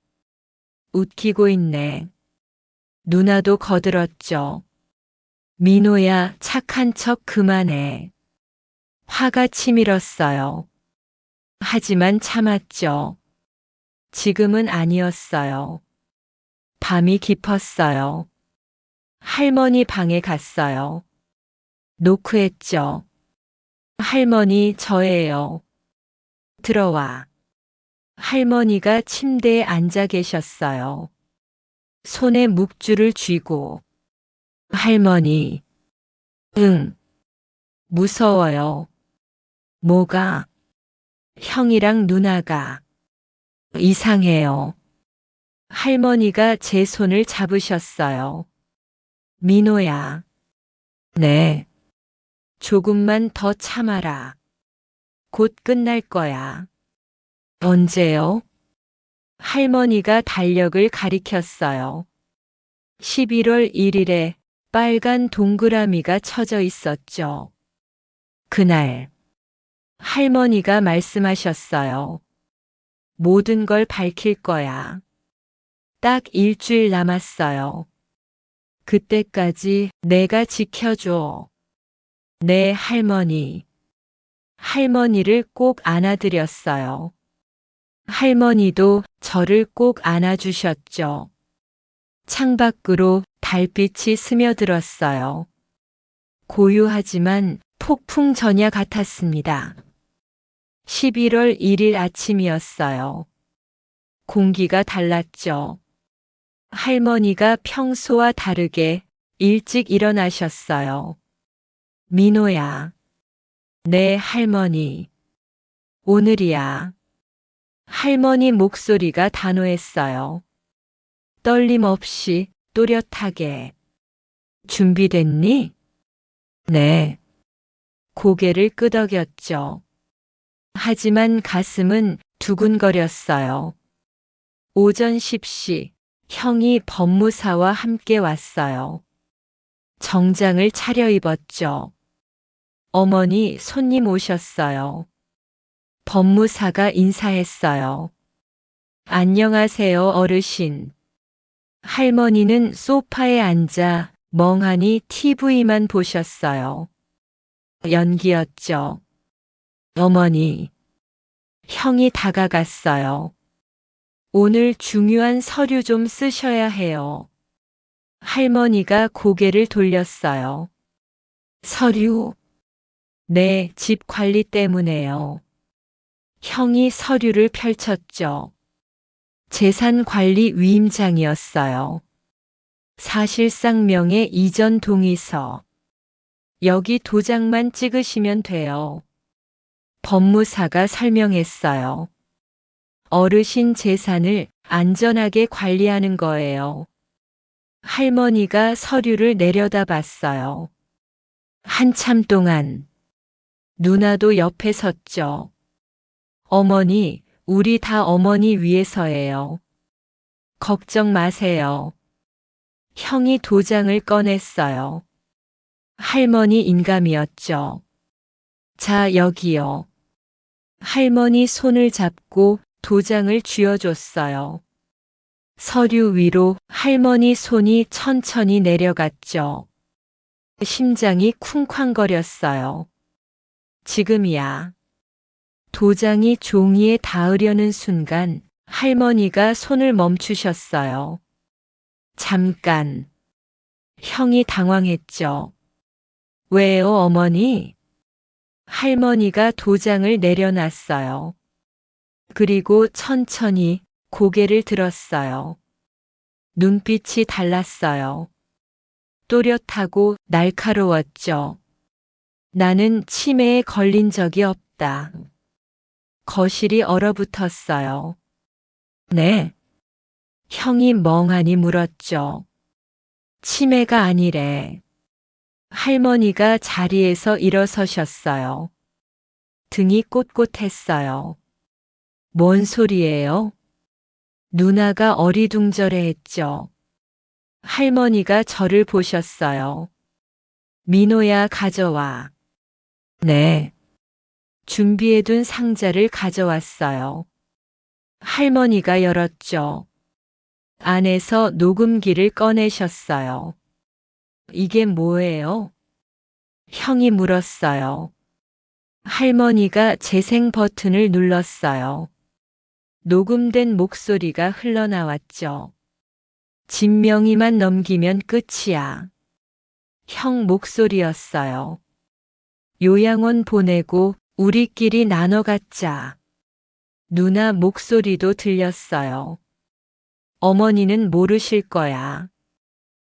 웃기고 있네. 누나도 거들었죠. 민호야, 착한 척 그만해. 화가 치밀었어요. 하지만 참았죠. 지금은 아니었어요. 밤이 깊었어요. 할머니 방에 갔어요. 노크했죠. 할머니, 저예요. 들어와. 할머니가 침대에 앉아 계셨어요. 손에 묵주를 쥐고. 할머니. 응. 무서워요. 뭐가? 형이랑 누나가. 이상해요. 할머니가 제 손을 잡으셨어요. 민호야. 네. 조금만 더 참아라. 곧 끝날 거야. 언제요? 할머니가 달력을 가리켰어요. 11월 1일에 빨간 동그라미가 쳐져 있었죠. 그날 할머니가 말씀하셨어요. 모든 걸 밝힐 거야. 딱 일주일 남았어요. 그때까지 내가 지켜줘. 네, 할머니. 할머니를 꼭 안아드렸어요. 할머니도 저를 꼭 안아주셨죠. 창밖으로 달빛이 스며들었어요. 고요하지만 폭풍 전야 같았습니다. 11월 1일 아침이었어요. 공기가 달랐죠. 할머니가 평소와 다르게 일찍 일어나셨어요. 민호야. 네, 할머니. 오늘이야. 할머니 목소리가 단호했어요. 떨림 없이 또렷하게. 준비됐니? 네. 고개를 끄덕였죠. 하지만 가슴은 두근거렸어요. 오전 10시 형이 법무사와 함께 왔어요. 정장을 차려입었죠. 어머니, 손님 오셨어요. 법무사가 인사했어요. 안녕하세요, 어르신. 할머니는 소파에 앉아 멍하니 TV만 보셨어요. 연기였죠. 어머니. 형이 다가갔어요. 오늘 중요한 서류 좀 쓰셔야 해요. 할머니가 고개를 돌렸어요. 서류? 네, 집 관리 때문에요. 형이 서류를 펼쳤죠. 재산관리 위임장이었어요. 사실상 명의 이전 동의서. 여기 도장만 찍으시면 돼요. 법무사가 설명했어요. 어르신 재산을 안전하게 관리하는 거예요. 할머니가 서류를 내려다봤어요. 한참 동안 누나도 옆에 섰죠. 어머니, 우리 다 어머니 위해서예요. 걱정 마세요. 형이 도장을 꺼냈어요. 할머니 인감이었죠. 자, 여기요. 할머니 손을 잡고 도장을 쥐어줬어요. 서류 위로 할머니 손이 천천히 내려갔죠. 심장이 쿵쾅거렸어요. 지금이야. 도장이 종이에 닿으려는 순간 할머니가 손을 멈추셨어요. 잠깐. 형이 당황했죠. 왜요, 어머니? 할머니가 도장을 내려놨어요. 그리고 천천히 고개를 들었어요. 눈빛이 달랐어요. 또렷하고 날카로웠죠. 나는 치매에 걸린 적이 없다. 거실이 얼어붙었어요. 네. 형이 멍하니 물었죠. 치매가 아니래. 할머니가 자리에서 일어서셨어요. 등이 꼿꼿했어요. 뭔 소리예요? 누나가 어리둥절해했죠. 할머니가 저를 보셨어요. 민호야, 가져와. 네. 준비해둔 상자를 가져왔어요. 할머니가 열었죠. 안에서 녹음기를 꺼내셨어요. 이게 뭐예요? 형이 물었어요. 할머니가 재생 버튼을 눌렀어요. 녹음된 목소리가 흘러나왔죠. 진명이만 넘기면 끝이야. 형 목소리였어요. 요양원 보내고 우리끼리 나눠 갖자. 누나 목소리도 들렸어요. 어머니는 모르실 거야.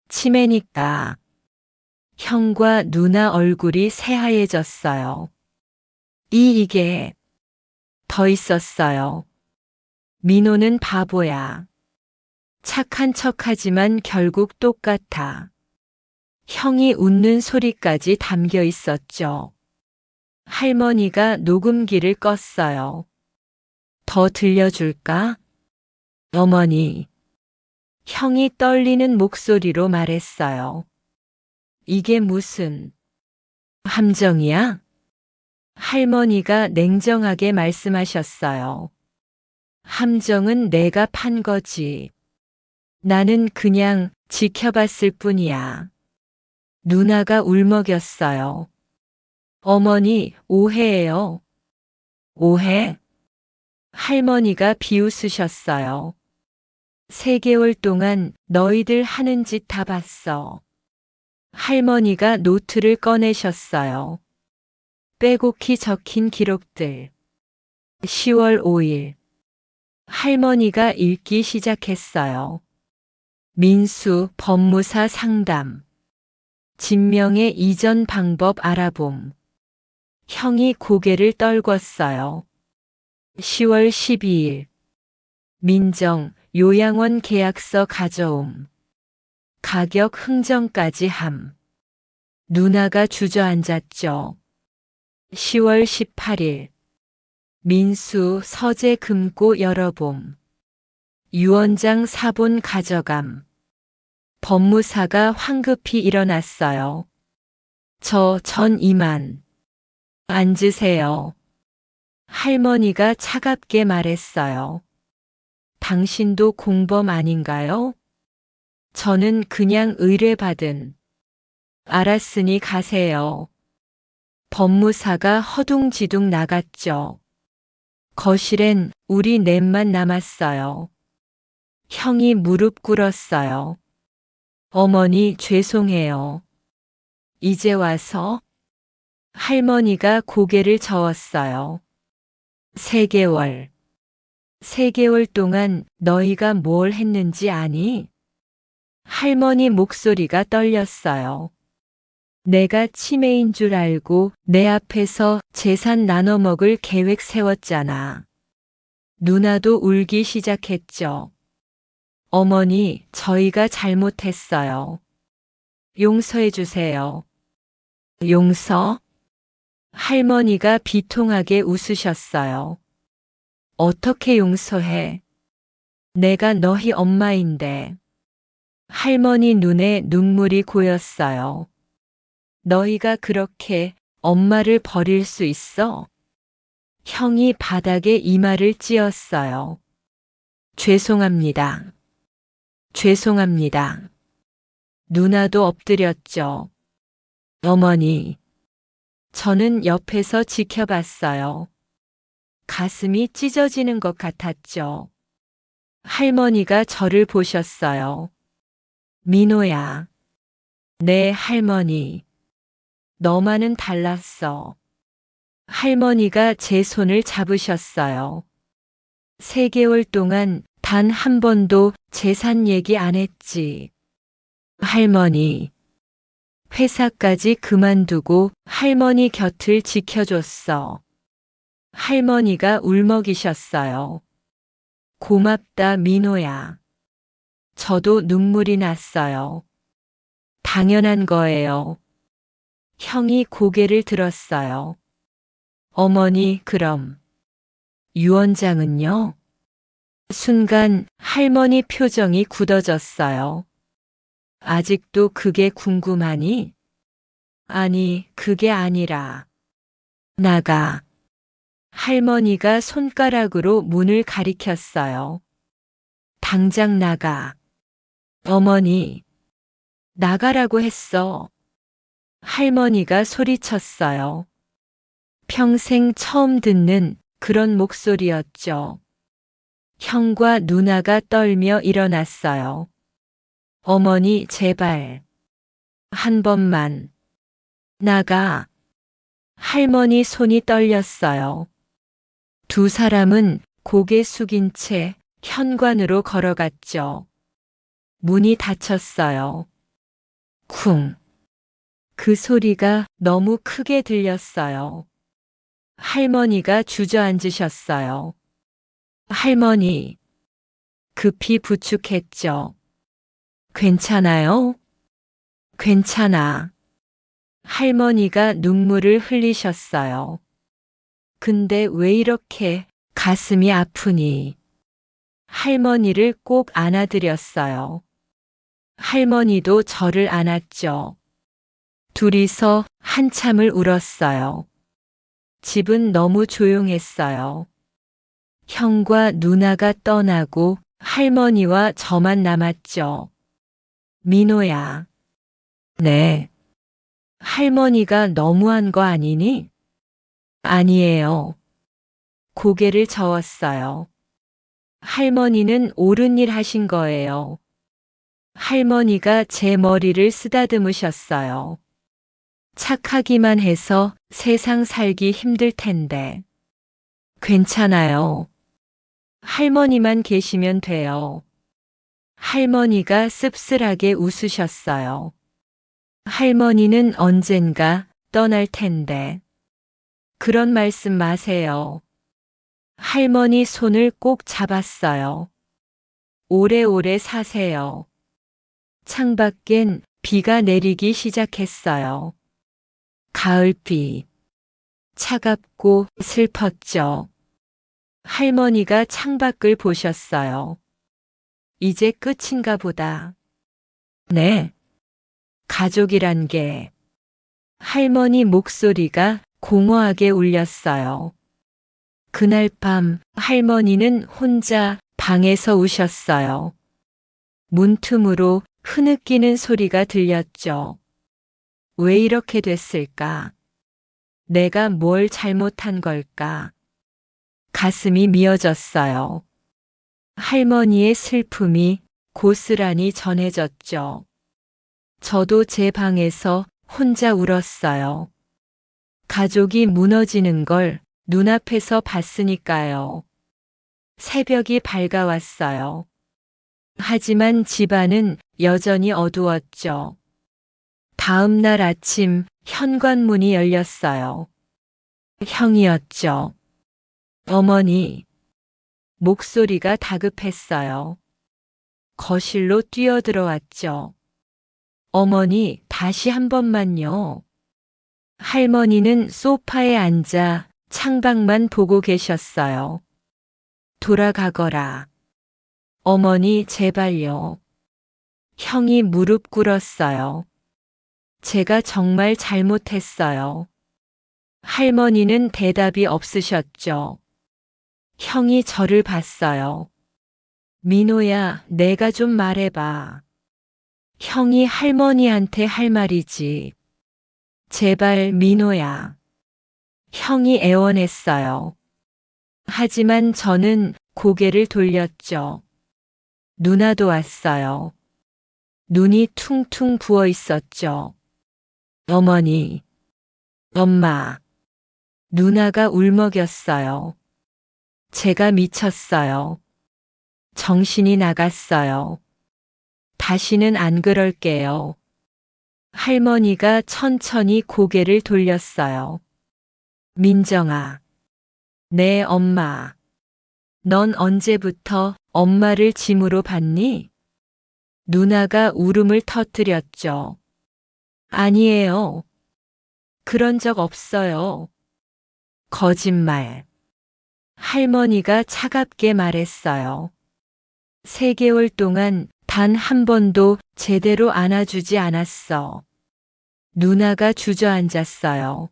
치매니까. 형과 누나 얼굴이 새하얘졌어요. 이게 더 있었어요. 민호는 바보야. 착한 척하지만 결국 똑같아. 형이 웃는 소리까지 담겨 있었죠. 할머니가 녹음기를 껐어요. 더 들려줄까? 어머니. 형이 떨리는 목소리로 말했어요. 이게 무슨 함정이야? 할머니가 냉정하게 말씀하셨어요. 함정은 내가 판 거지. 나는 그냥 지켜봤을 뿐이야. 누나가 울먹였어요. 어머니, 오해예요. 오해? 할머니가 비웃으셨어요. 3개월 동안 너희들 하는 짓 다 봤어. 할머니가 노트를 꺼내셨어요. 빼곡히 적힌 기록들. 10월 5일. 할머니가 읽기 시작했어요. 민수 법무사 상담. 진명의 이전 방법 알아봄. 형이 고개를 떨궜어요. 10월 12일. 민정 요양원 계약서 가져옴. 가격 흥정까지 함. 누나가 주저앉았죠. 10월 18일. 민수 서재 금고 열어봄. 유언장 사본 가져감. 법무사가 황급히 일어났어요. 전 이만. 앉으세요. 할머니가 차갑게 말했어요. 당신도 공범 아닌가요? 저는 그냥 의뢰받은. 알았으니 가세요. 법무사가 허둥지둥 나갔죠. 거실엔 우리 넷만 남았어요. 형이 무릎 꿇었어요. 어머니 죄송해요. 이제 와서? 할머니가 고개를 저었어요. 3개월. 3개월 동안 너희가 뭘 했는지 아니? 할머니 목소리가 떨렸어요. 내가 치매인 줄 알고 내 앞에서 재산 나눠 먹을 계획 세웠잖아. 누나도 울기 시작했죠. 어머니, 저희가 잘못했어요. 용서해 주세요. 용서? 할머니가 비통하게 웃으셨어요. 어떻게 용서해? 내가 너희 엄마인데. 할머니 눈에 눈물이 고였어요. 너희가 그렇게 엄마를 버릴 수 있어? 형이 바닥에 이마를 찧었어요. 죄송합니다. 죄송합니다. 누나도 엎드렸죠. 어머니. 저는 옆에서 지켜봤어요. 가슴이 찢어지는 것 같았죠. 할머니가 저를 보셨어요. 민호야. 네, 할머니. 너만은 달랐어. 할머니가 제 손을 잡으셨어요. 3개월 동안 단 한 번도 재산 얘기 안 했지. 할머니. 회사까지 그만두고 할머니 곁을 지켜줬어. 할머니가 울먹이셨어요. 고맙다, 민호야. 저도 눈물이 났어요. 당연한 거예요. 형이 고개를 들었어요. 어머니, 그럼 유언장은요? 순간 할머니 표정이 굳어졌어요. 아직도 그게 궁금하니? 아니, 그게 아니라. 나가. 할머니가 손가락으로 문을 가리켰어요. 당장 나가. 어머니, 나가라고 했어. 할머니가 소리쳤어요. 평생 처음 듣는 그런 목소리였죠. 형과 누나가 떨며 일어났어요. 어머니, 제발. 한 번만. 나가. 할머니 손이 떨렸어요. 두 사람은 고개 숙인 채 현관으로 걸어갔죠. 문이 닫혔어요. 쿵. 그 소리가 너무 크게 들렸어요. 할머니가 주저앉으셨어요. 할머니. 급히 부축했죠. 괜찮아요? 괜찮아. 할머니가 눈물을 흘리셨어요. 근데 왜 이렇게 가슴이 아프니? 할머니를 꼭 안아드렸어요. 할머니도 저를 안았죠. 둘이서 한참을 울었어요. 집은 너무 조용했어요. 형과 누나가 떠나고 할머니와 저만 남았죠. 민호야. 네. 할머니가 너무한 거 아니니? 아니에요. 고개를 저었어요. 할머니는 옳은 일 하신 거예요. 할머니가 제 머리를 쓰다듬으셨어요. 착하기만 해서 세상 살기 힘들 텐데. 괜찮아요. 할머니만 계시면 돼요. 할머니가 씁쓸하게 웃으셨어요. 할머니는 언젠가 떠날 텐데. 그런 말씀 마세요. 할머니 손을 꼭 잡았어요. 오래오래 사세요. 창밖엔 비가 내리기 시작했어요. 가을비. 차갑고 슬펐죠. 할머니가 창밖을 보셨어요. 이제 끝인가 보다. 네. 가족이란 게. 할머니 목소리가 공허하게 울렸어요. 그날 밤 할머니는 혼자 방에서 우셨어요. 문틈으로 흐느끼는 소리가 들렸죠. 왜 이렇게 됐을까? 내가 뭘 잘못한 걸까? 가슴이 미어졌어요. 할머니의 슬픔이 고스란히 전해졌죠. 저도 제 방에서 혼자 울었어요. 가족이 무너지는 걸 눈앞에서 봤으니까요. 새벽이 밝아왔어요. 하지만 집안은 여전히 어두웠죠. 다음 날 아침 현관문이 열렸어요. 형이었죠. 어머니. 목소리가 다급했어요. 거실로 뛰어들어왔죠. 어머니, 다시 한 번만요. 할머니는 소파에 앉아 창밖만 보고 계셨어요. 돌아가거라. 어머니, 제발요. 형이 무릎 꿇었어요. 제가 정말 잘못했어요. 할머니는 대답이 없으셨죠. 형이 저를 봤어요. 민호야, 내가 좀 말해봐. 형이 할머니한테 할 말이지. 제발 민호야. 형이 애원했어요. 하지만 저는 고개를 돌렸죠. 누나도 왔어요. 눈이 퉁퉁 부어 있었죠. 어머니. 엄마. 누나가 울먹였어요. 제가 미쳤어요. 정신이 나갔어요. 다시는 안 그럴게요. 할머니가 천천히 고개를 돌렸어요. 민정아. 네, 엄마. 넌 언제부터 엄마를 짐으로 봤니? 누나가 울음을 터뜨렸죠. 아니에요. 그런 적 없어요. 거짓말. 할머니가 차갑게 말했어요. 3개월 동안 단 한 번도 제대로 안아주지 않았어. 누나가 주저앉았어요.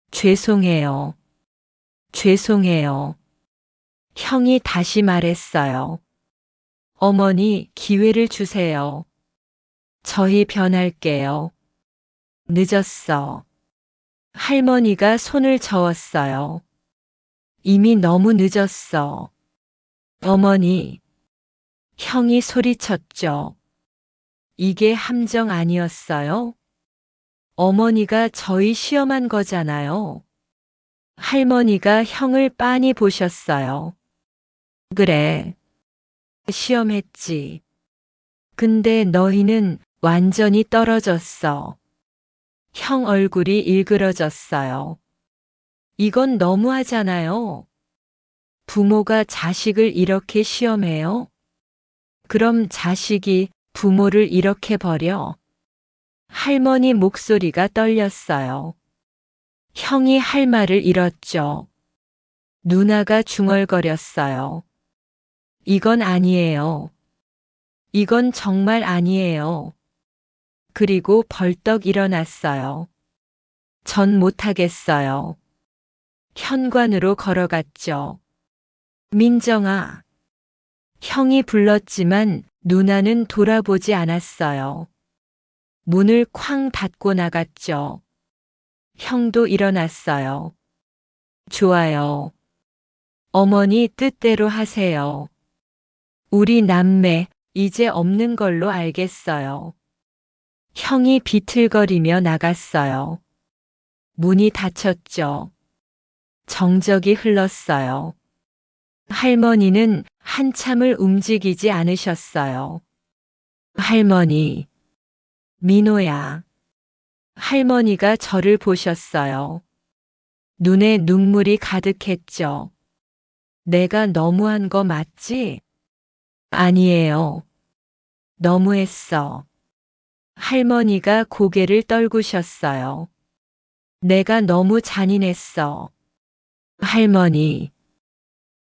죄송해요. 죄송해요. 형이 다시 말했어요. 어머니, 기회를 주세요. 저희 변할게요. 늦었어. 할머니가 손을 저었어요. 이미 너무 늦었어. 어머니. 형이 소리쳤죠. 이게 함정 아니었어요? 어머니가 저희 시험한 거잖아요. 할머니가 형을 빤히 보셨어요. 그래. 시험했지. 근데 너희는 완전히 떨어졌어. 형 얼굴이 일그러졌어요. 이건 너무하잖아요. 부모가 자식을 이렇게 시험해요? 그럼 자식이 부모를 이렇게 버려? 할머니 목소리가 떨렸어요. 형이 할 말을 잃었죠. 누나가 중얼거렸어요. 이건 아니에요. 이건 정말 아니에요. 그리고 벌떡 일어났어요. 전 못하겠어요. 현관으로 걸어갔죠. 민정아. 형이 불렀지만 누나는 돌아보지 않았어요. 문을 쾅 닫고 나갔죠. 형도 일어났어요. 좋아요. 어머니 뜻대로 하세요. 우리 남매 이제 없는 걸로 알겠어요. 형이 비틀거리며 나갔어요. 문이 닫혔죠. 정적이 흘렀어요. 할머니는 한참을 움직이지 않으셨어요. 할머니. 민호야. 할머니가 저를 보셨어요. 눈에 눈물이 가득했죠. 내가 너무한 거 맞지? 아니에요. 너무했어. 할머니가 고개를 떨구셨어요. 내가 너무 잔인했어. 할머니.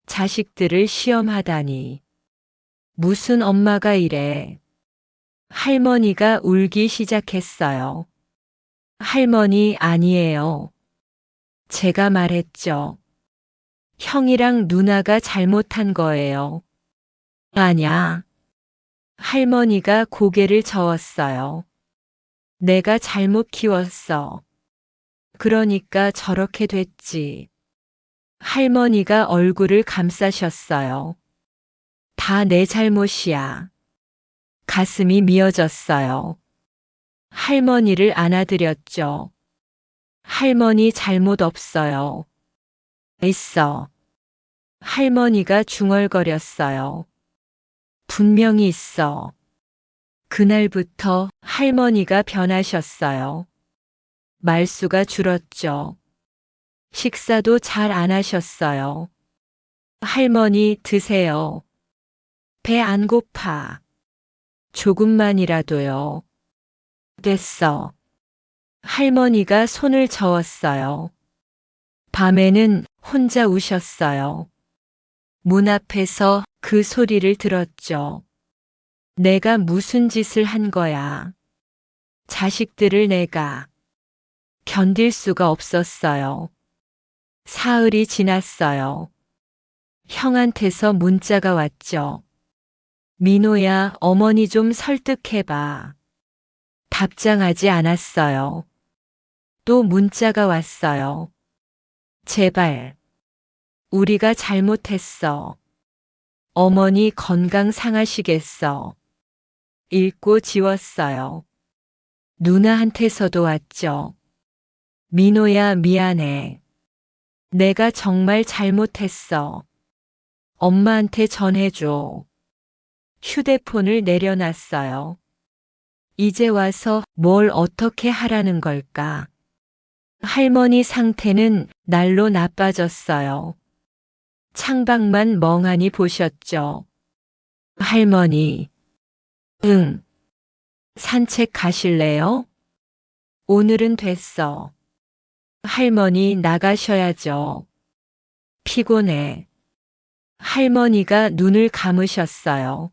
자식들을 시험하다니. 무슨 엄마가 이래. 할머니가 울기 시작했어요. 할머니 아니에요. 제가 말했죠. 형이랑 누나가 잘못한 거예요. 아냐. 할머니가 고개를 저었어요. 내가 잘못 키웠어. 그러니까 저렇게 됐지. 할머니가 얼굴을 감싸셨어요. 다 내 잘못이야. 가슴이 미어졌어요. 할머니를 안아드렸죠. 할머니 잘못 없어요. 있어. 할머니가 중얼거렸어요. 분명히 있어. 그날부터 할머니가 변하셨어요. 말수가 줄었죠. 식사도 잘 안 하셨어요. 할머니 드세요. 배 안 고파. 조금만이라도요. 됐어. 할머니가 손을 저었어요. 밤에는 혼자 우셨어요. 문 앞에서 그 소리를 들었죠. 내가 무슨 짓을 한 거야. 자식들을 내가 견딜 수가 없었어요. 사흘이 지났어요. 형한테서 문자가 왔죠. 민호야, 어머니 좀 설득해봐. 답장하지 않았어요. 또 문자가 왔어요. 제발. 우리가 잘못했어. 어머니 건강 상하시겠어. 읽고 지웠어요. 누나한테서도 왔죠. 민호야, 미안해. 내가 정말 잘못했어. 엄마한테 전해줘. 휴대폰을 내려놨어요. 이제 와서 뭘 어떻게 하라는 걸까? 할머니 상태는 날로 나빠졌어요. 창밖만 멍하니 보셨죠. 할머니. 응. 산책 가실래요? 오늘은 됐어. 할머니 나가셔야죠. 피곤해. 할머니가 눈을 감으셨어요.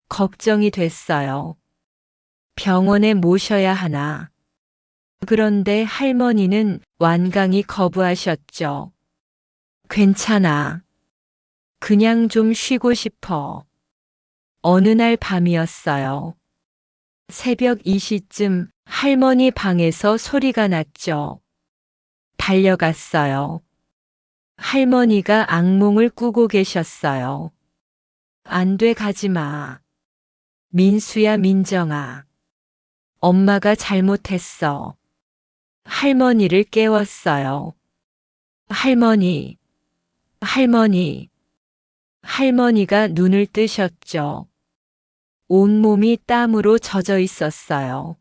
걱정이 됐어요. 병원에 모셔야 하나. 그런데 할머니는 완강히 거부하셨죠. 괜찮아. 그냥 좀 쉬고 싶어. 어느 날 밤이었어요. 새벽 2시쯤 할머니 방에서 소리가 났죠. 달려갔어요. 할머니가 악몽을 꾸고 계셨어요. 안 돼, 가지 마. 민수야, 민정아. 엄마가 잘못했어. 할머니를 깨웠어요. 할머니, 할머니. 할머니가 눈을 뜨셨죠. 온몸이 땀으로 젖어 있었어요.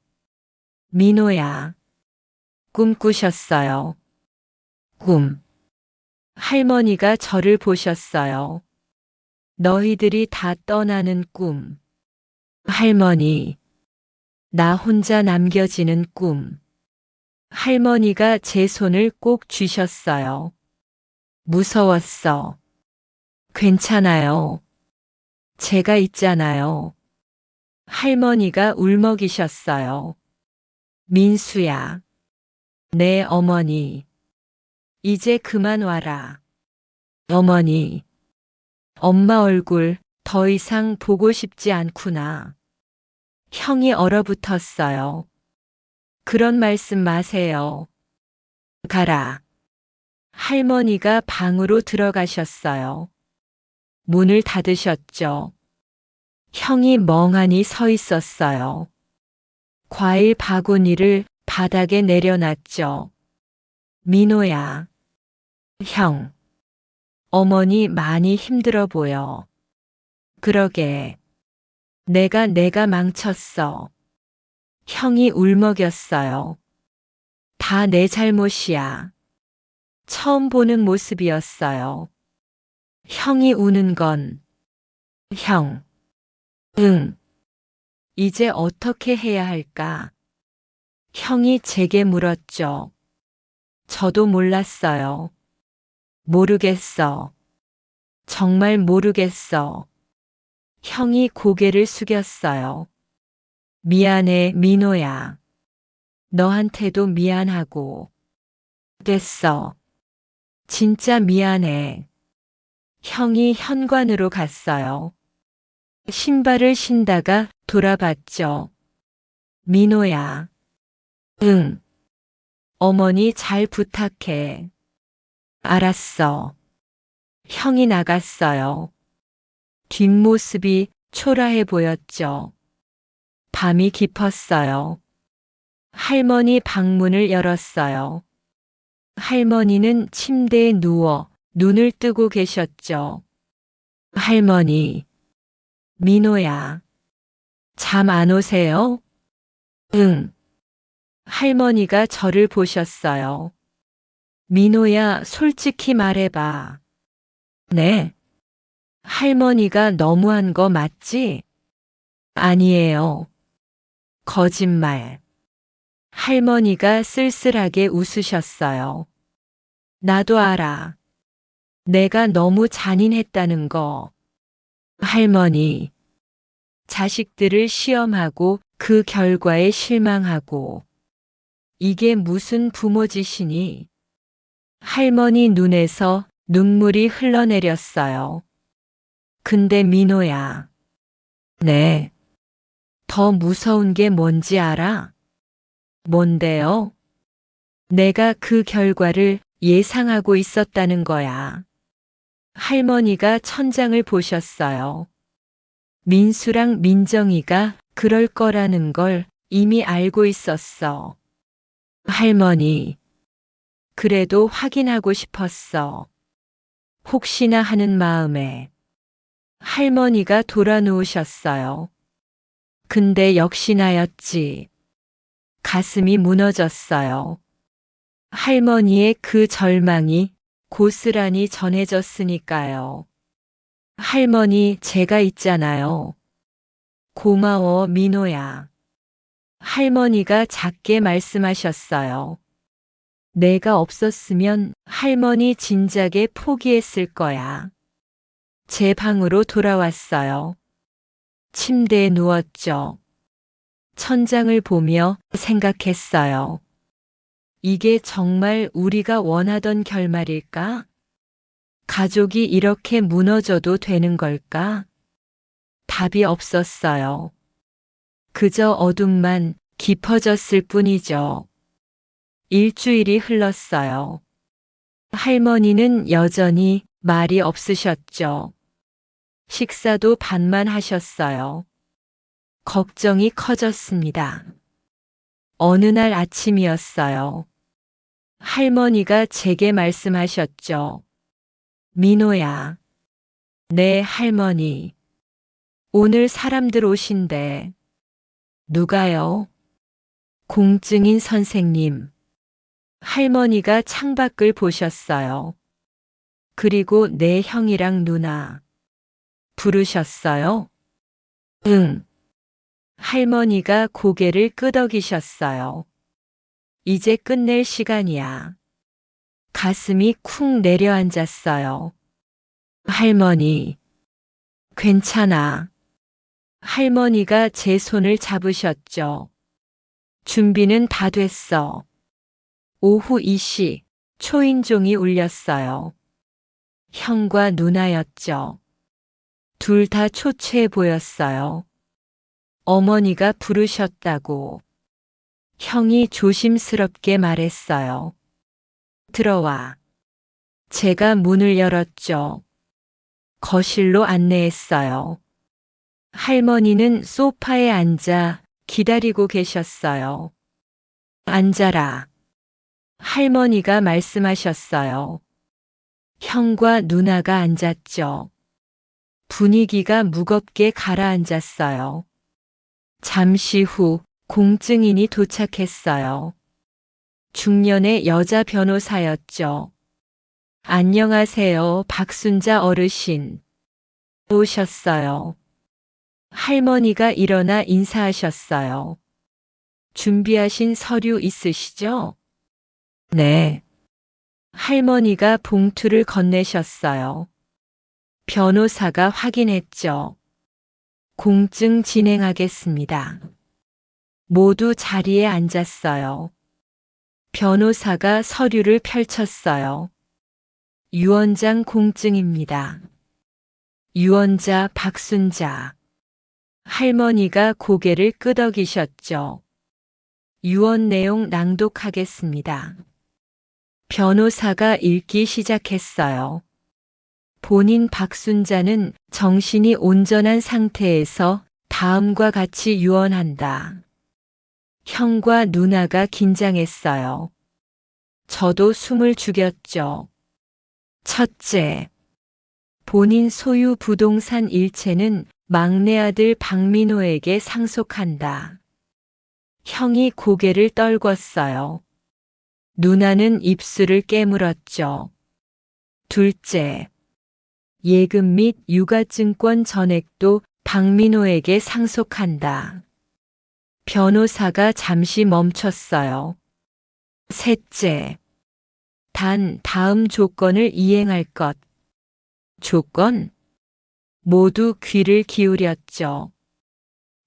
민호야. 꿈꾸셨어요. 꿈. 할머니가 저를 보셨어요. 너희들이 다 떠나는 꿈. 할머니. 나 혼자 남겨지는 꿈. 할머니가 제 손을 꼭 쥐셨어요. 무서웠어. 괜찮아요. 제가 있잖아요. 할머니가 울먹이셨어요. 민수야. 내 어머니. 이제 그만 와라. 어머니. 엄마 얼굴 더 이상 보고 싶지 않구나. 형이 얼어붙었어요. 그런 말씀 마세요. 가라. 할머니가 방으로 들어가셨어요. 문을 닫으셨죠. 형이 멍하니 서 있었어요. 과일 바구니를 바닥에 내려놨죠. 민호야. 형. 어머니 많이 힘들어 보여. 그러게. 내가 망쳤어. 형이 울먹였어요. 다 내 잘못이야. 처음 보는 모습이었어요. 형이 우는 건. 형. 응. 이제 어떻게 해야 할까? 형이 제게 물었죠. 저도 몰랐어요. 모르겠어. 정말 모르겠어. 형이 고개를 숙였어요. 미안해, 민호야. 너한테도 미안하고. 됐어. 진짜 미안해. 형이 현관으로 갔어요. 신발을 신다가 돌아봤죠. 민호야. 응. 어머니 잘 부탁해. 알았어. 형이 나갔어요. 뒷모습이 초라해 보였죠. 밤이 깊었어요. 할머니 방문을 열었어요. 할머니는 침대에 누워 눈을 뜨고 계셨죠. 할머니. 민호야. 잠 안 오세요? 응. 할머니가 저를 보셨어요. 민호야, 솔직히 말해봐. 네. 할머니가 너무한 거 맞지? 아니에요. 거짓말. 할머니가 쓸쓸하게 웃으셨어요. 나도 알아. 내가 너무 잔인했다는 거. 할머니. 자식들을 시험하고 그 결과에 실망하고. 이게 무슨 부모짓이니? 할머니 눈에서 눈물이 흘러내렸어요. 근데 민호야. 네. 더 무서운 게 뭔지 알아? 뭔데요? 내가 그 결과를 예상하고 있었다는 거야. 할머니가 천장을 보셨어요. 민수랑 민정이가 그럴 거라는 걸 이미 알고 있었어. 할머니. 그래도 확인하고 싶었어. 혹시나 하는 마음에. 할머니가 돌아 누우셨어요. 근데 역시나였지. 가슴이 무너졌어요. 할머니의 그 절망이 고스란히 전해졌으니까요. 할머니, 제가 있잖아요. 고마워, 민호야. 할머니가 작게 말씀하셨어요. 내가 없었으면 할머니 진작에 포기했을 거야. 제 방으로 돌아왔어요. 침대에 누웠죠. 천장을 보며 생각했어요. 이게 정말 우리가 원하던 결말일까? 가족이 이렇게 무너져도 되는 걸까? 답이 없었어요. 그저 어둠만 깊어졌을 뿐이죠. 일주일이 흘렀어요. 할머니는 여전히 말이 없으셨죠. 식사도 반만 하셨어요. 걱정이 커졌습니다. 어느 날 아침이었어요. 할머니가 제게 말씀하셨죠. 민호야, 네 할머니. 오늘 사람들 오신대. 누가요? 공증인 선생님. 할머니가 창밖을 보셨어요. 그리고 내 형이랑 누나. 부르셨어요? 응. 할머니가 고개를 끄덕이셨어요. 이제 끝낼 시간이야. 가슴이 쿵 내려앉았어요. 할머니, 괜찮아. 할머니가 제 손을 잡으셨죠. 준비는 다 됐어. 오후 2시 초인종이 울렸어요. 형과 누나였죠. 둘 다 초췌해 보였어요. 어머니가 부르셨다고. 형이 조심스럽게 말했어요. 들어와. 제가 문을 열었죠. 거실로 안내했어요. 할머니는 소파에 앉아 기다리고 계셨어요. 앉아라. 할머니가 말씀하셨어요. 형과 누나가 앉았죠. 분위기가 무겁게 가라앉았어요. 잠시 후 공증인이 도착했어요. 중년의 여자 변호사였죠. 안녕하세요, 박순자 어르신. 오셨어요. 할머니가 일어나 인사하셨어요. 준비하신 서류 있으시죠? 네. 할머니가 봉투를 건네셨어요. 변호사가 확인했죠. 공증 진행하겠습니다. 모두 자리에 앉았어요. 변호사가 서류를 펼쳤어요. 유언장 공증입니다. 유언자 박순자. 할머니가 고개를 끄덕이셨죠. 유언 내용 낭독하겠습니다. 변호사가 읽기 시작했어요. 본인 박순자는 정신이 온전한 상태에서 다음과 같이 유언한다. 형과 누나가 긴장했어요. 저도 숨을 죽였죠. 첫째, 본인 소유 부동산 일체는 막내 아들 박민호에게 상속한다. 형이 고개를 떨궜어요. 누나는 입술을 깨물었죠. 둘째, 예금 및 유가증권 전액도 박민호에게 상속한다. 변호사가 잠시 멈췄어요. 셋째, 단 다음 조건을 이행할 것. 조건? 모두 귀를 기울였죠.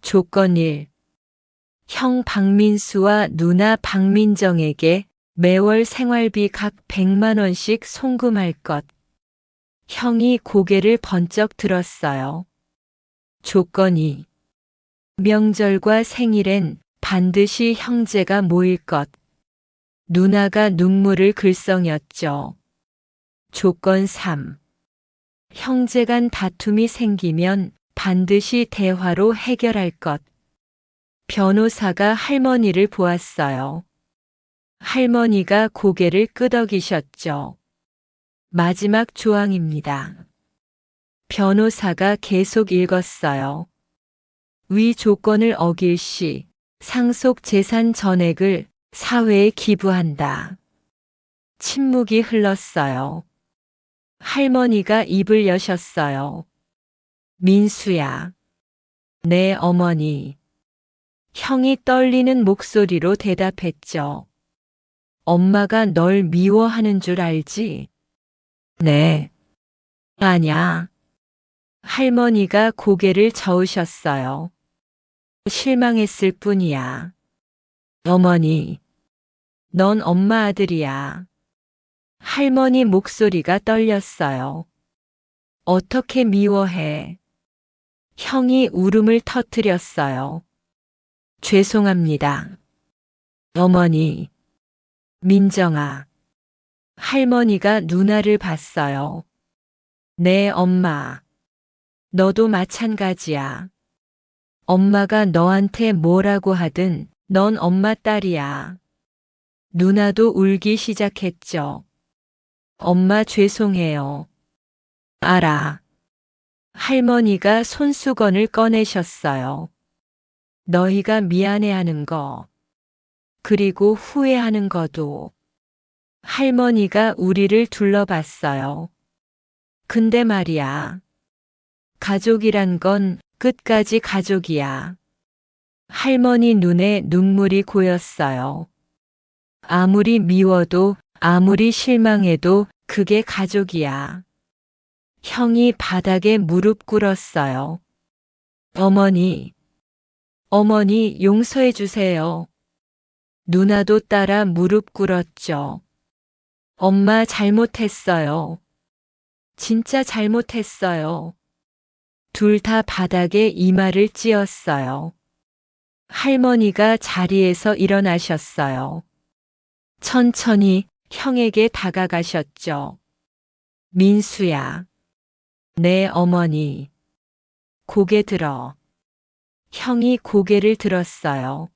조건 1. 형 박민수와 누나 박민정에게 매월 생활비 각 100만 원씩 송금할 것. 형이 고개를 번쩍 들었어요. 조건 2. 명절과 생일엔 반드시 형제가 모일 것. 누나가 눈물을 글썽였죠. 조건 3. 형제간 다툼이 생기면 반드시 대화로 해결할 것. 변호사가 할머니를 보았어요. 할머니가 고개를 끄덕이셨죠. 마지막 조항입니다. 변호사가 계속 읽었어요. 위 조건을 어길 시 상속 재산 전액을 사회에 기부한다. 침묵이 흘렀어요. 할머니가 입을 여셨어요. 민수야, 네, 어머니. 형이 떨리는 목소리로 대답했죠. 엄마가 널 미워하는 줄 알지? 네. 아냐. 할머니가 고개를 저으셨어요. 실망했을 뿐이야. 어머니, 넌 엄마 아들이야. 할머니 목소리가 떨렸어요. 어떻게 미워해? 형이 울음을 터뜨렸어요. 죄송합니다. 어머니, 민정아. 할머니가 누나를 봤어요. 네, 엄마. 너도 마찬가지야. 엄마가 너한테 뭐라고 하든 넌 엄마 딸이야. 누나도 울기 시작했죠. 엄마 죄송해요. 알아. 할머니가 손수건을 꺼내셨어요. 너희가 미안해하는 거, 그리고 후회하는 거도. 할머니가 우리를 둘러봤어요. 근데 말이야. 가족이란 건 끝까지 가족이야. 할머니 눈에 눈물이 고였어요. 아무리 미워도, 아무리 실망해도 그게 가족이야. 형이 바닥에 무릎 꿇었어요. 어머니, 어머니 용서해 주세요. 누나도 따라 무릎 꿇었죠. 엄마 잘못했어요. 진짜 잘못했어요. 둘 다 바닥에 이마를 찧었어요. 할머니가 자리에서 일어나셨어요. 천천히 형에게 다가가셨죠. 민수야. 네, 어머니. 고개 들어. 형이 고개를 들었어요.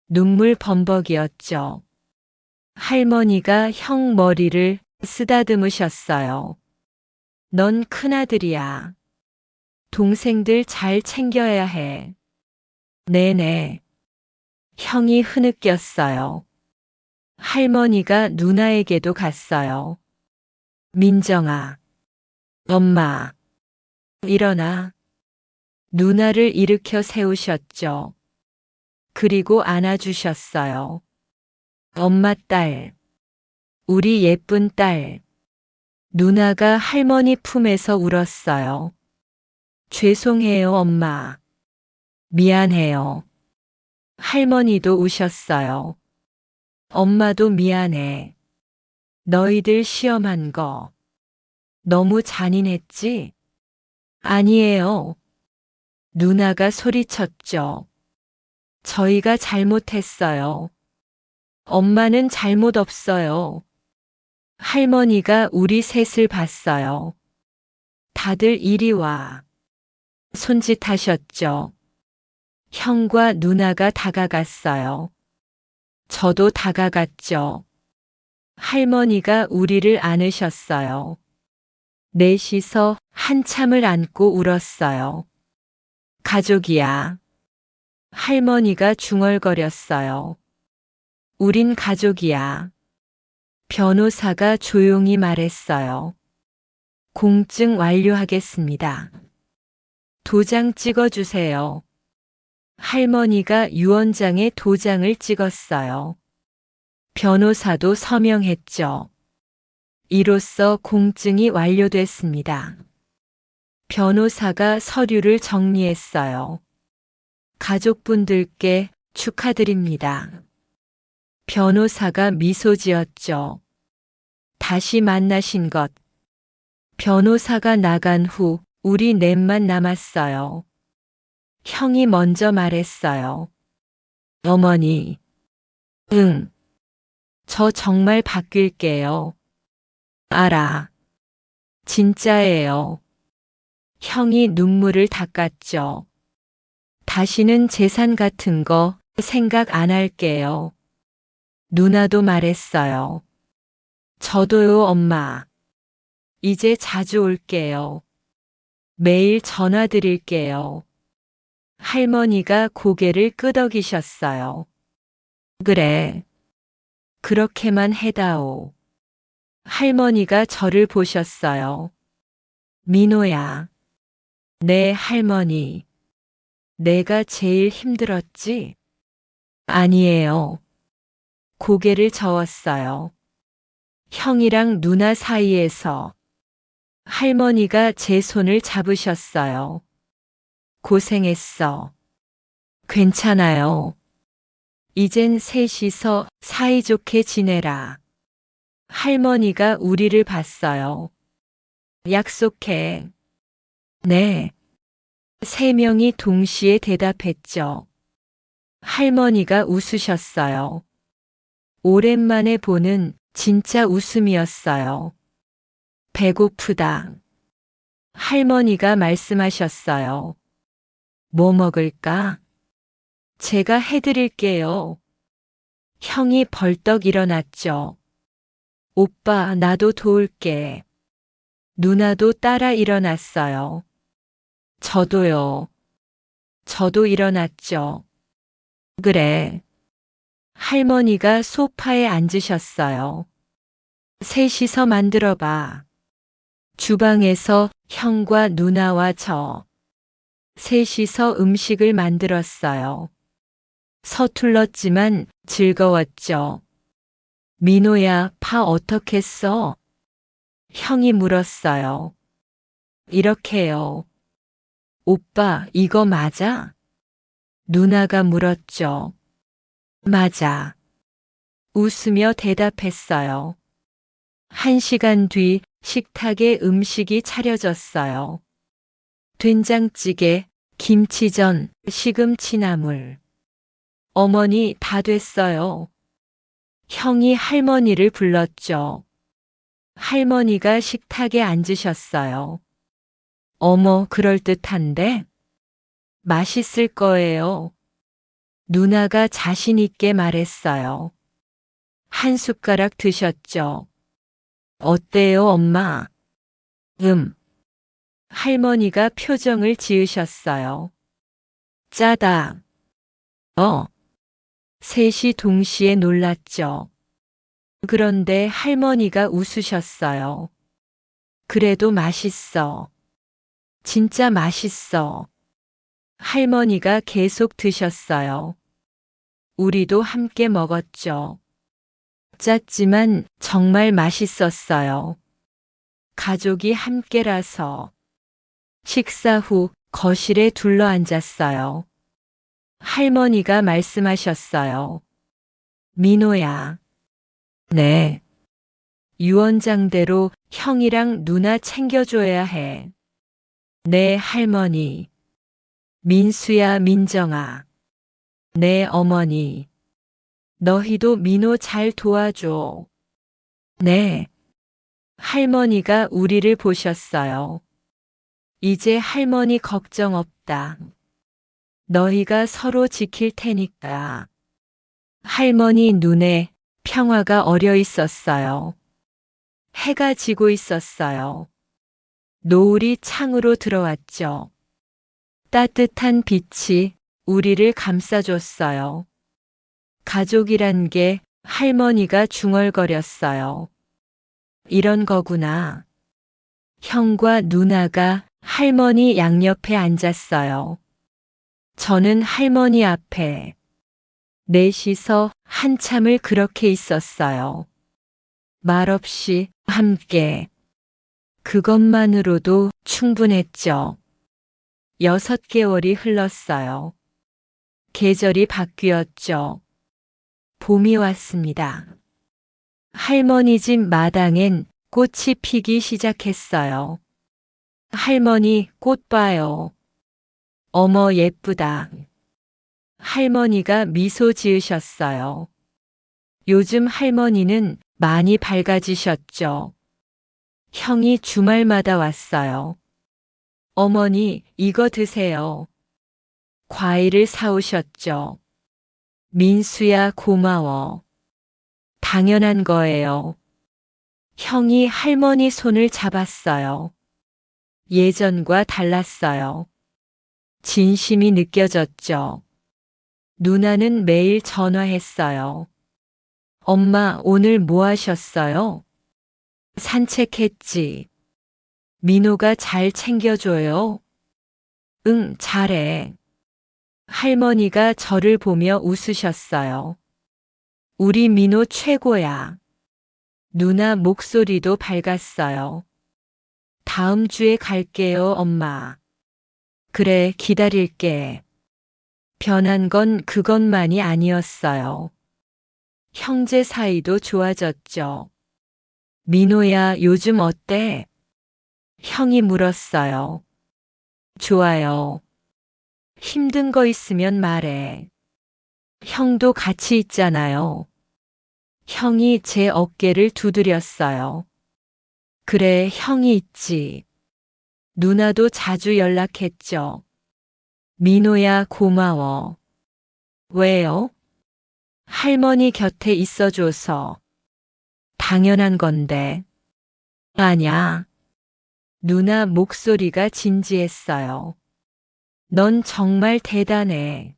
눈물 범벅이었죠. 할머니가 형 머리를 쓰다듬으셨어요. 넌 큰아들이야. 동생들 잘 챙겨야 해. 네네. 형이 흐느꼈어요. 할머니가 누나에게도 갔어요. 민정아. 엄마. 일어나. 누나를 일으켜 세우셨죠. 그리고 안아주셨어요. 엄마 딸. 우리 예쁜 딸. 누나가 할머니 품에서 울었어요. 죄송해요, 엄마. 미안해요. 할머니도 우셨어요. 엄마도 미안해. 너희들 시험한 거 너무 잔인했지? 아니에요. 누나가 소리쳤죠. 저희가 잘못했어요. 엄마는 잘못 없어요. 할머니가 우리 셋을 봤어요. 다들 이리 와. 손짓하셨죠. 형과 누나가 다가갔어요. 저도 다가갔죠. 할머니가 우리를 안으셨어요. 넷이서 한참을 안고 울었어요. 가족이야. 할머니가 중얼거렸어요. 우린 가족이야. 변호사가 조용히 말했어요. 공증 완료하겠습니다. 도장 찍어주세요. 할머니가 유언장에 도장을 찍었어요. 변호사도 서명했죠. 이로써 공증이 완료됐습니다. 변호사가 서류를 정리했어요. 가족분들께 축하드립니다. 변호사가 미소 지었죠. 다시 만나신 것. 변호사가 나간 후 우리 넷만 남았어요. 형이 먼저 말했어요. 어머니. 응. 저 정말 바뀔게요. 알아. 진짜예요. 형이 눈물을 닦았죠. 다시는 재산 같은 거 생각 안 할게요. 누나도 말했어요. 저도요, 엄마. 이제 자주 올게요. 매일 전화 드릴게요. 할머니가 고개를 끄덕이셨어요. 그래. 그렇게만 해다오. 할머니가 저를 보셨어요. 민호야. 네, 할머니. 내가 제일 힘들었지? 아니에요. 고개를 저었어요. 형이랑 누나 사이에서 할머니가 제 손을 잡으셨어요. 고생했어. 괜찮아요. 이젠 셋이서 사이좋게 지내라. 할머니가 우리를 봤어요. 약속해. 네. 세 명이 동시에 대답했죠. 할머니가 웃으셨어요. 오랜만에 보는 진짜 웃음이었어요. 배고프다. 할머니가 말씀하셨어요. 뭐 먹을까? 제가 해드릴게요. 형이 벌떡 일어났죠. 오빠, 나도 도울게. 누나도 따라 일어났어요. 저도요. 저도 일어났죠. 그래. 할머니가 소파에 앉으셨어요. 셋이서 만들어봐. 주방에서 형과 누나와 저 셋이서 음식을 만들었어요. 서툴렀지만 즐거웠죠. 민호야, 파 어떻게 써? 형이 물었어요. 이렇게요. 오빠, 이거 맞아? 누나가 물었죠. 맞아. 웃으며 대답했어요. 1시간 뒤 식탁에 음식이 차려졌어요. 된장찌개, 김치전, 시금치나물. 어머니, 다 됐어요. 형이 할머니를 불렀죠. 할머니가 식탁에 앉으셨어요. 어머, 그럴듯한데? 맛있을 거예요. 누나가 자신 있게 말했어요. 한 숟가락 드셨죠? 어때요, 엄마? 할머니가 표정을 지으셨어요. 짜다. 셋이 동시에 놀랐죠. 그런데 할머니가 웃으셨어요. 그래도 맛있어. 진짜 맛있어. 할머니가 계속 드셨어요. 우리도 함께 먹었죠. 짰지만 정말 맛있었어요. 가족이 함께라서. 식사 후 거실에 둘러앉았어요. 할머니가 말씀하셨어요. 민호야. 네. 유언장대로 형이랑 누나 챙겨줘야 해. 네, 할머니. 민수야, 민정아. 네, 어머니. 너희도 민호 잘 도와줘. 네. 할머니가 우리를 보셨어요. 이제 할머니 걱정 없다. 너희가 서로 지킬 테니까. 할머니 눈에 평화가 어려 있었어요. 해가 지고 있었어요. 노을이 창으로 들어왔죠. 따뜻한 빛이 우리를 감싸줬어요. 가족이란 게 할머니가 중얼거렸어요. 이런 거구나. 형과 누나가 할머니 양옆에 앉았어요. 저는 할머니 앞에. 넷이서 한참을 그렇게 있었어요. 말없이 함께. 그것만으로도 충분했죠. 6개월이 흘렀어요. 계절이 바뀌었죠. 봄이 왔습니다. 할머니 집 마당엔 꽃이 피기 시작했어요. 할머니, 꽃 봐요. 어머, 예쁘다. 할머니가 미소 지으셨어요. 요즘 할머니는 많이 밝아지셨죠. 형이 주말마다 왔어요. 어머니, 이거 드세요. 과일을 사오셨죠. 민수야, 고마워. 당연한 거예요. 형이 할머니 손을 잡았어요. 예전과 달랐어요. 진심이 느껴졌죠. 누나는 매일 전화했어요. 엄마, 오늘 뭐 하셨어요? 산책했지. 민호가 잘 챙겨줘요. 응, 잘해. 할머니가 저를 보며 웃으셨어요. 우리 민호 최고야. 누나 목소리도 밝았어요. 다음 주에 갈게요, 엄마. 그래, 기다릴게. 변한 건 그것만이 아니었어요. 형제 사이도 좋아졌죠. 민호야, 요즘 어때? 형이 물었어요. 좋아요. 힘든 거 있으면 말해. 형도 같이 있잖아요. 형이 제 어깨를 두드렸어요. 그래, 형이 있지. 누나도 자주 연락했죠. 민호야, 고마워. 왜요? 할머니 곁에 있어줘서. 당연한 건데. 아냐. 누나 목소리가 진지했어요. 넌 정말 대단해.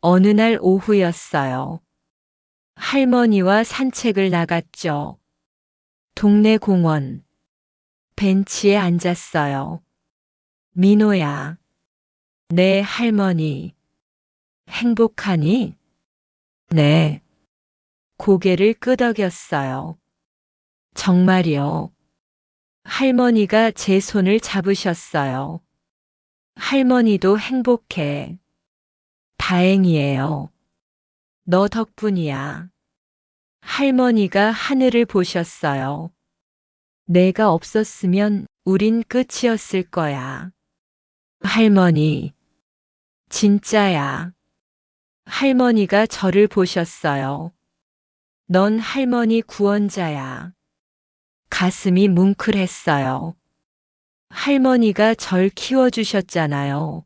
어느 날 오후였어요. 할머니와 산책을 나갔죠. 동네 공원. 벤치에 앉았어요. 민호야. 네, 할머니. 행복하니? 네. 고개를 끄덕였어요. 정말이요. 할머니가 제 손을 잡으셨어요. 할머니도 행복해. 다행이에요. 너 덕분이야. 할머니가 하늘을 보셨어요. 내가 없었으면 우린 끝이었을 거야. 할머니. 진짜야. 할머니가 저를 보셨어요. 넌 할머니 구원자야. 가슴이 뭉클했어요. 할머니가 절 키워주셨잖아요.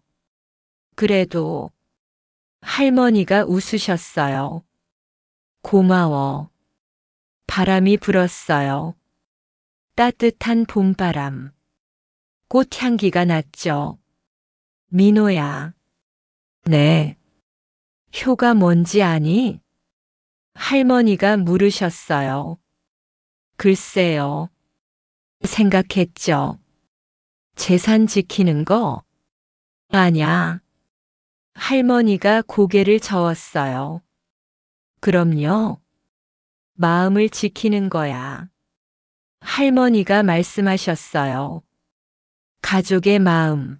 그래도 할머니가 웃으셨어요. 고마워. 바람이 불었어요. 따뜻한 봄바람. 꽃향기가 났죠. 민호야. 네. 효가 뭔지 아니? 할머니가 물으셨어요. 글쎄요. 생각했죠. 재산 지키는 거? 아냐. 할머니가 고개를 저었어요. 그럼요. 마음을 지키는 거야. 할머니가 말씀하셨어요. 가족의 마음.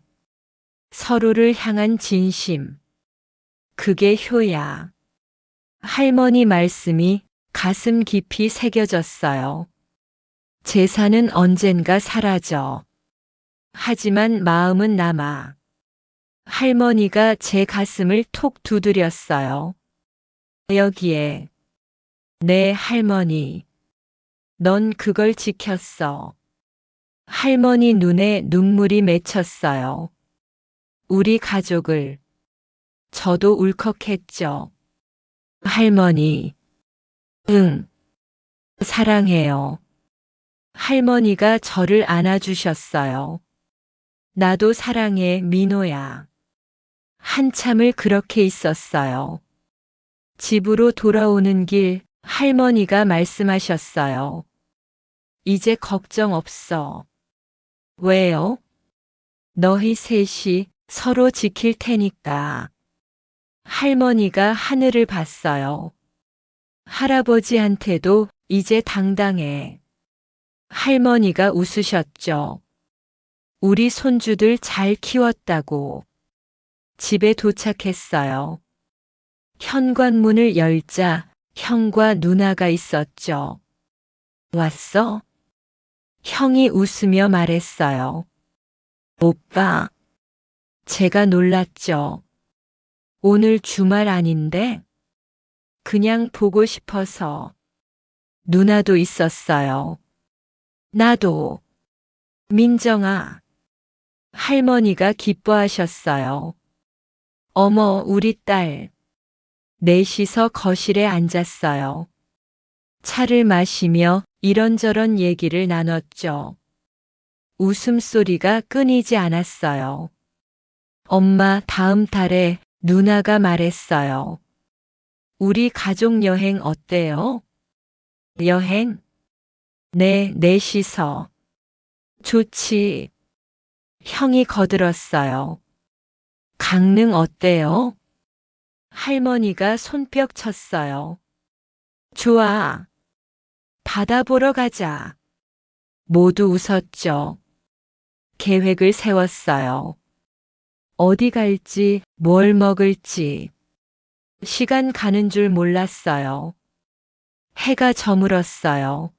서로를 향한 진심. 그게 효야. 할머니 말씀이 가슴 깊이 새겨졌어요. 재산은 언젠가 사라져. 하지만 마음은 남아. 할머니가 제 가슴을 톡 두드렸어요. 여기에. 네, 할머니. 넌 그걸 지켰어. 할머니 눈에 눈물이 맺혔어요. 우리 가족을. 저도 울컥했죠. 할머니. 응. 사랑해요. 할머니가 저를 안아주셨어요. 나도 사랑해, 민호야. 한참을 그렇게 있었어요. 집으로 돌아오는 길 할머니가 말씀하셨어요. 이제 걱정 없어. 왜요? 너희 셋이 서로 지킬 테니까. 할머니가 하늘을 봤어요. 할아버지한테도 이제 당당해. 할머니가 웃으셨죠. 우리 손주들 잘 키웠다고. 집에 도착했어요. 현관문을 열자 형과 누나가 있었죠. 왔어? 형이 웃으며 말했어요. 오빠. 제가 놀랐죠. 오늘 주말 아닌데? 그냥 보고 싶어서. 누나도 있었어요. 나도. 민정아. 할머니가 기뻐하셨어요. 어머, 우리 딸. 넷이서 거실에 앉았어요. 차를 마시며 이런저런 얘기를 나눴죠. 웃음소리가 끊이지 않았어요. 엄마, 다음 달에 누나가 말했어요. 우리 가족 여행 어때요? 여행? 네, 넷이서. 좋지. 형이 거들었어요. 강릉 어때요? 할머니가 손뼉 쳤어요. 좋아. 바다 보러 가자. 모두 웃었죠. 계획을 세웠어요. 어디 갈지, 뭘 먹을지. 시간 가는 줄 몰랐어요. 해가 저물었어요.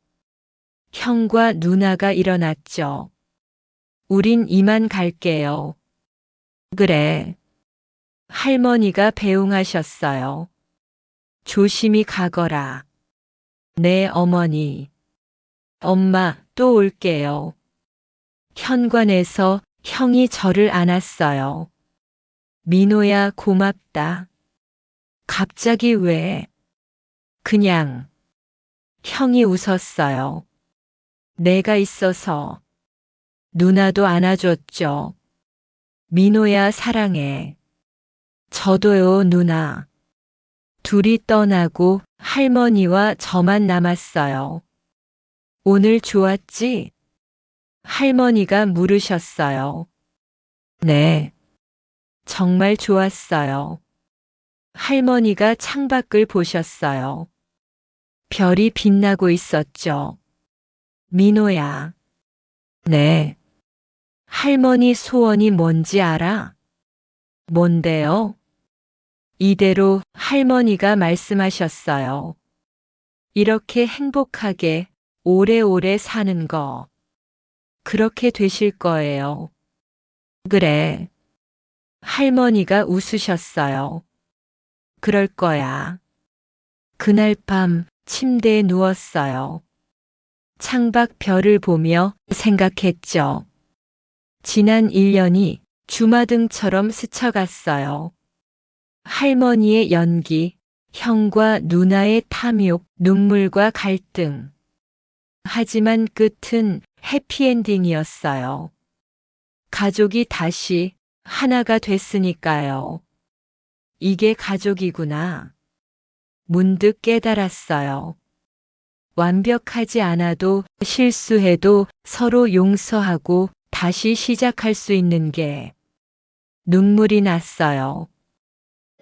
형과 누나가 일어났죠. 우린 이만 갈게요. 그래. 할머니가 배웅하셨어요. 조심히 가거라. 네, 어머니. 엄마, 또 올게요. 현관에서 형이 저를 안았어요. 민호야, 고맙다. 갑자기 왜? 그냥. 형이 웃었어요. 내가 있어서. 누나도 안아줬죠. 민호야, 사랑해. 저도요, 누나. 둘이 떠나고 할머니와 저만 남았어요. 오늘 좋았지? 할머니가 물으셨어요. 네. 정말 좋았어요. 할머니가 창밖을 보셨어요. 별이 빛나고 있었죠. 민호야. 네. 할머니 소원이 뭔지 알아? 뭔데요? 이대로 할머니가 말씀하셨어요. 이렇게 행복하게 오래오래 사는 거. 그렇게 되실 거예요. 그래. 할머니가 웃으셨어요. 그럴 거야. 그날 밤 침대에 누웠어요. 창밖 별을 보며 생각했죠. 지난 1년이 주마등처럼 스쳐갔어요. 할머니의 연기, 형과 누나의 탐욕, 눈물과 갈등. 하지만 끝은 해피엔딩이었어요. 가족이 다시 하나가 됐으니까요. 이게 가족이구나. 문득 깨달았어요. 완벽하지 않아도 실수해도 서로 용서하고 다시 시작할 수 있는 게 눈물이 났어요.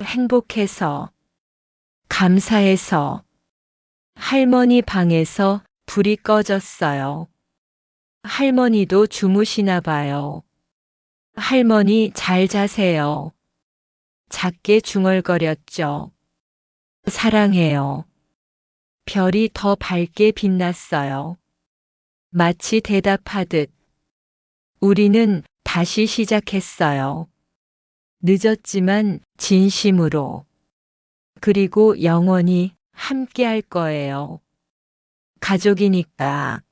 행복해서, 감사해서. 할머니 방에서 불이 꺼졌어요. 할머니도 주무시나 봐요. 할머니 잘 자세요. 작게 중얼거렸죠. 사랑해요. 별이 더 밝게 빛났어요. 마치 대답하듯 우리는 다시 시작했어요. 늦었지만 진심으로. 그리고 영원히 함께 할 거예요. 가족이니까.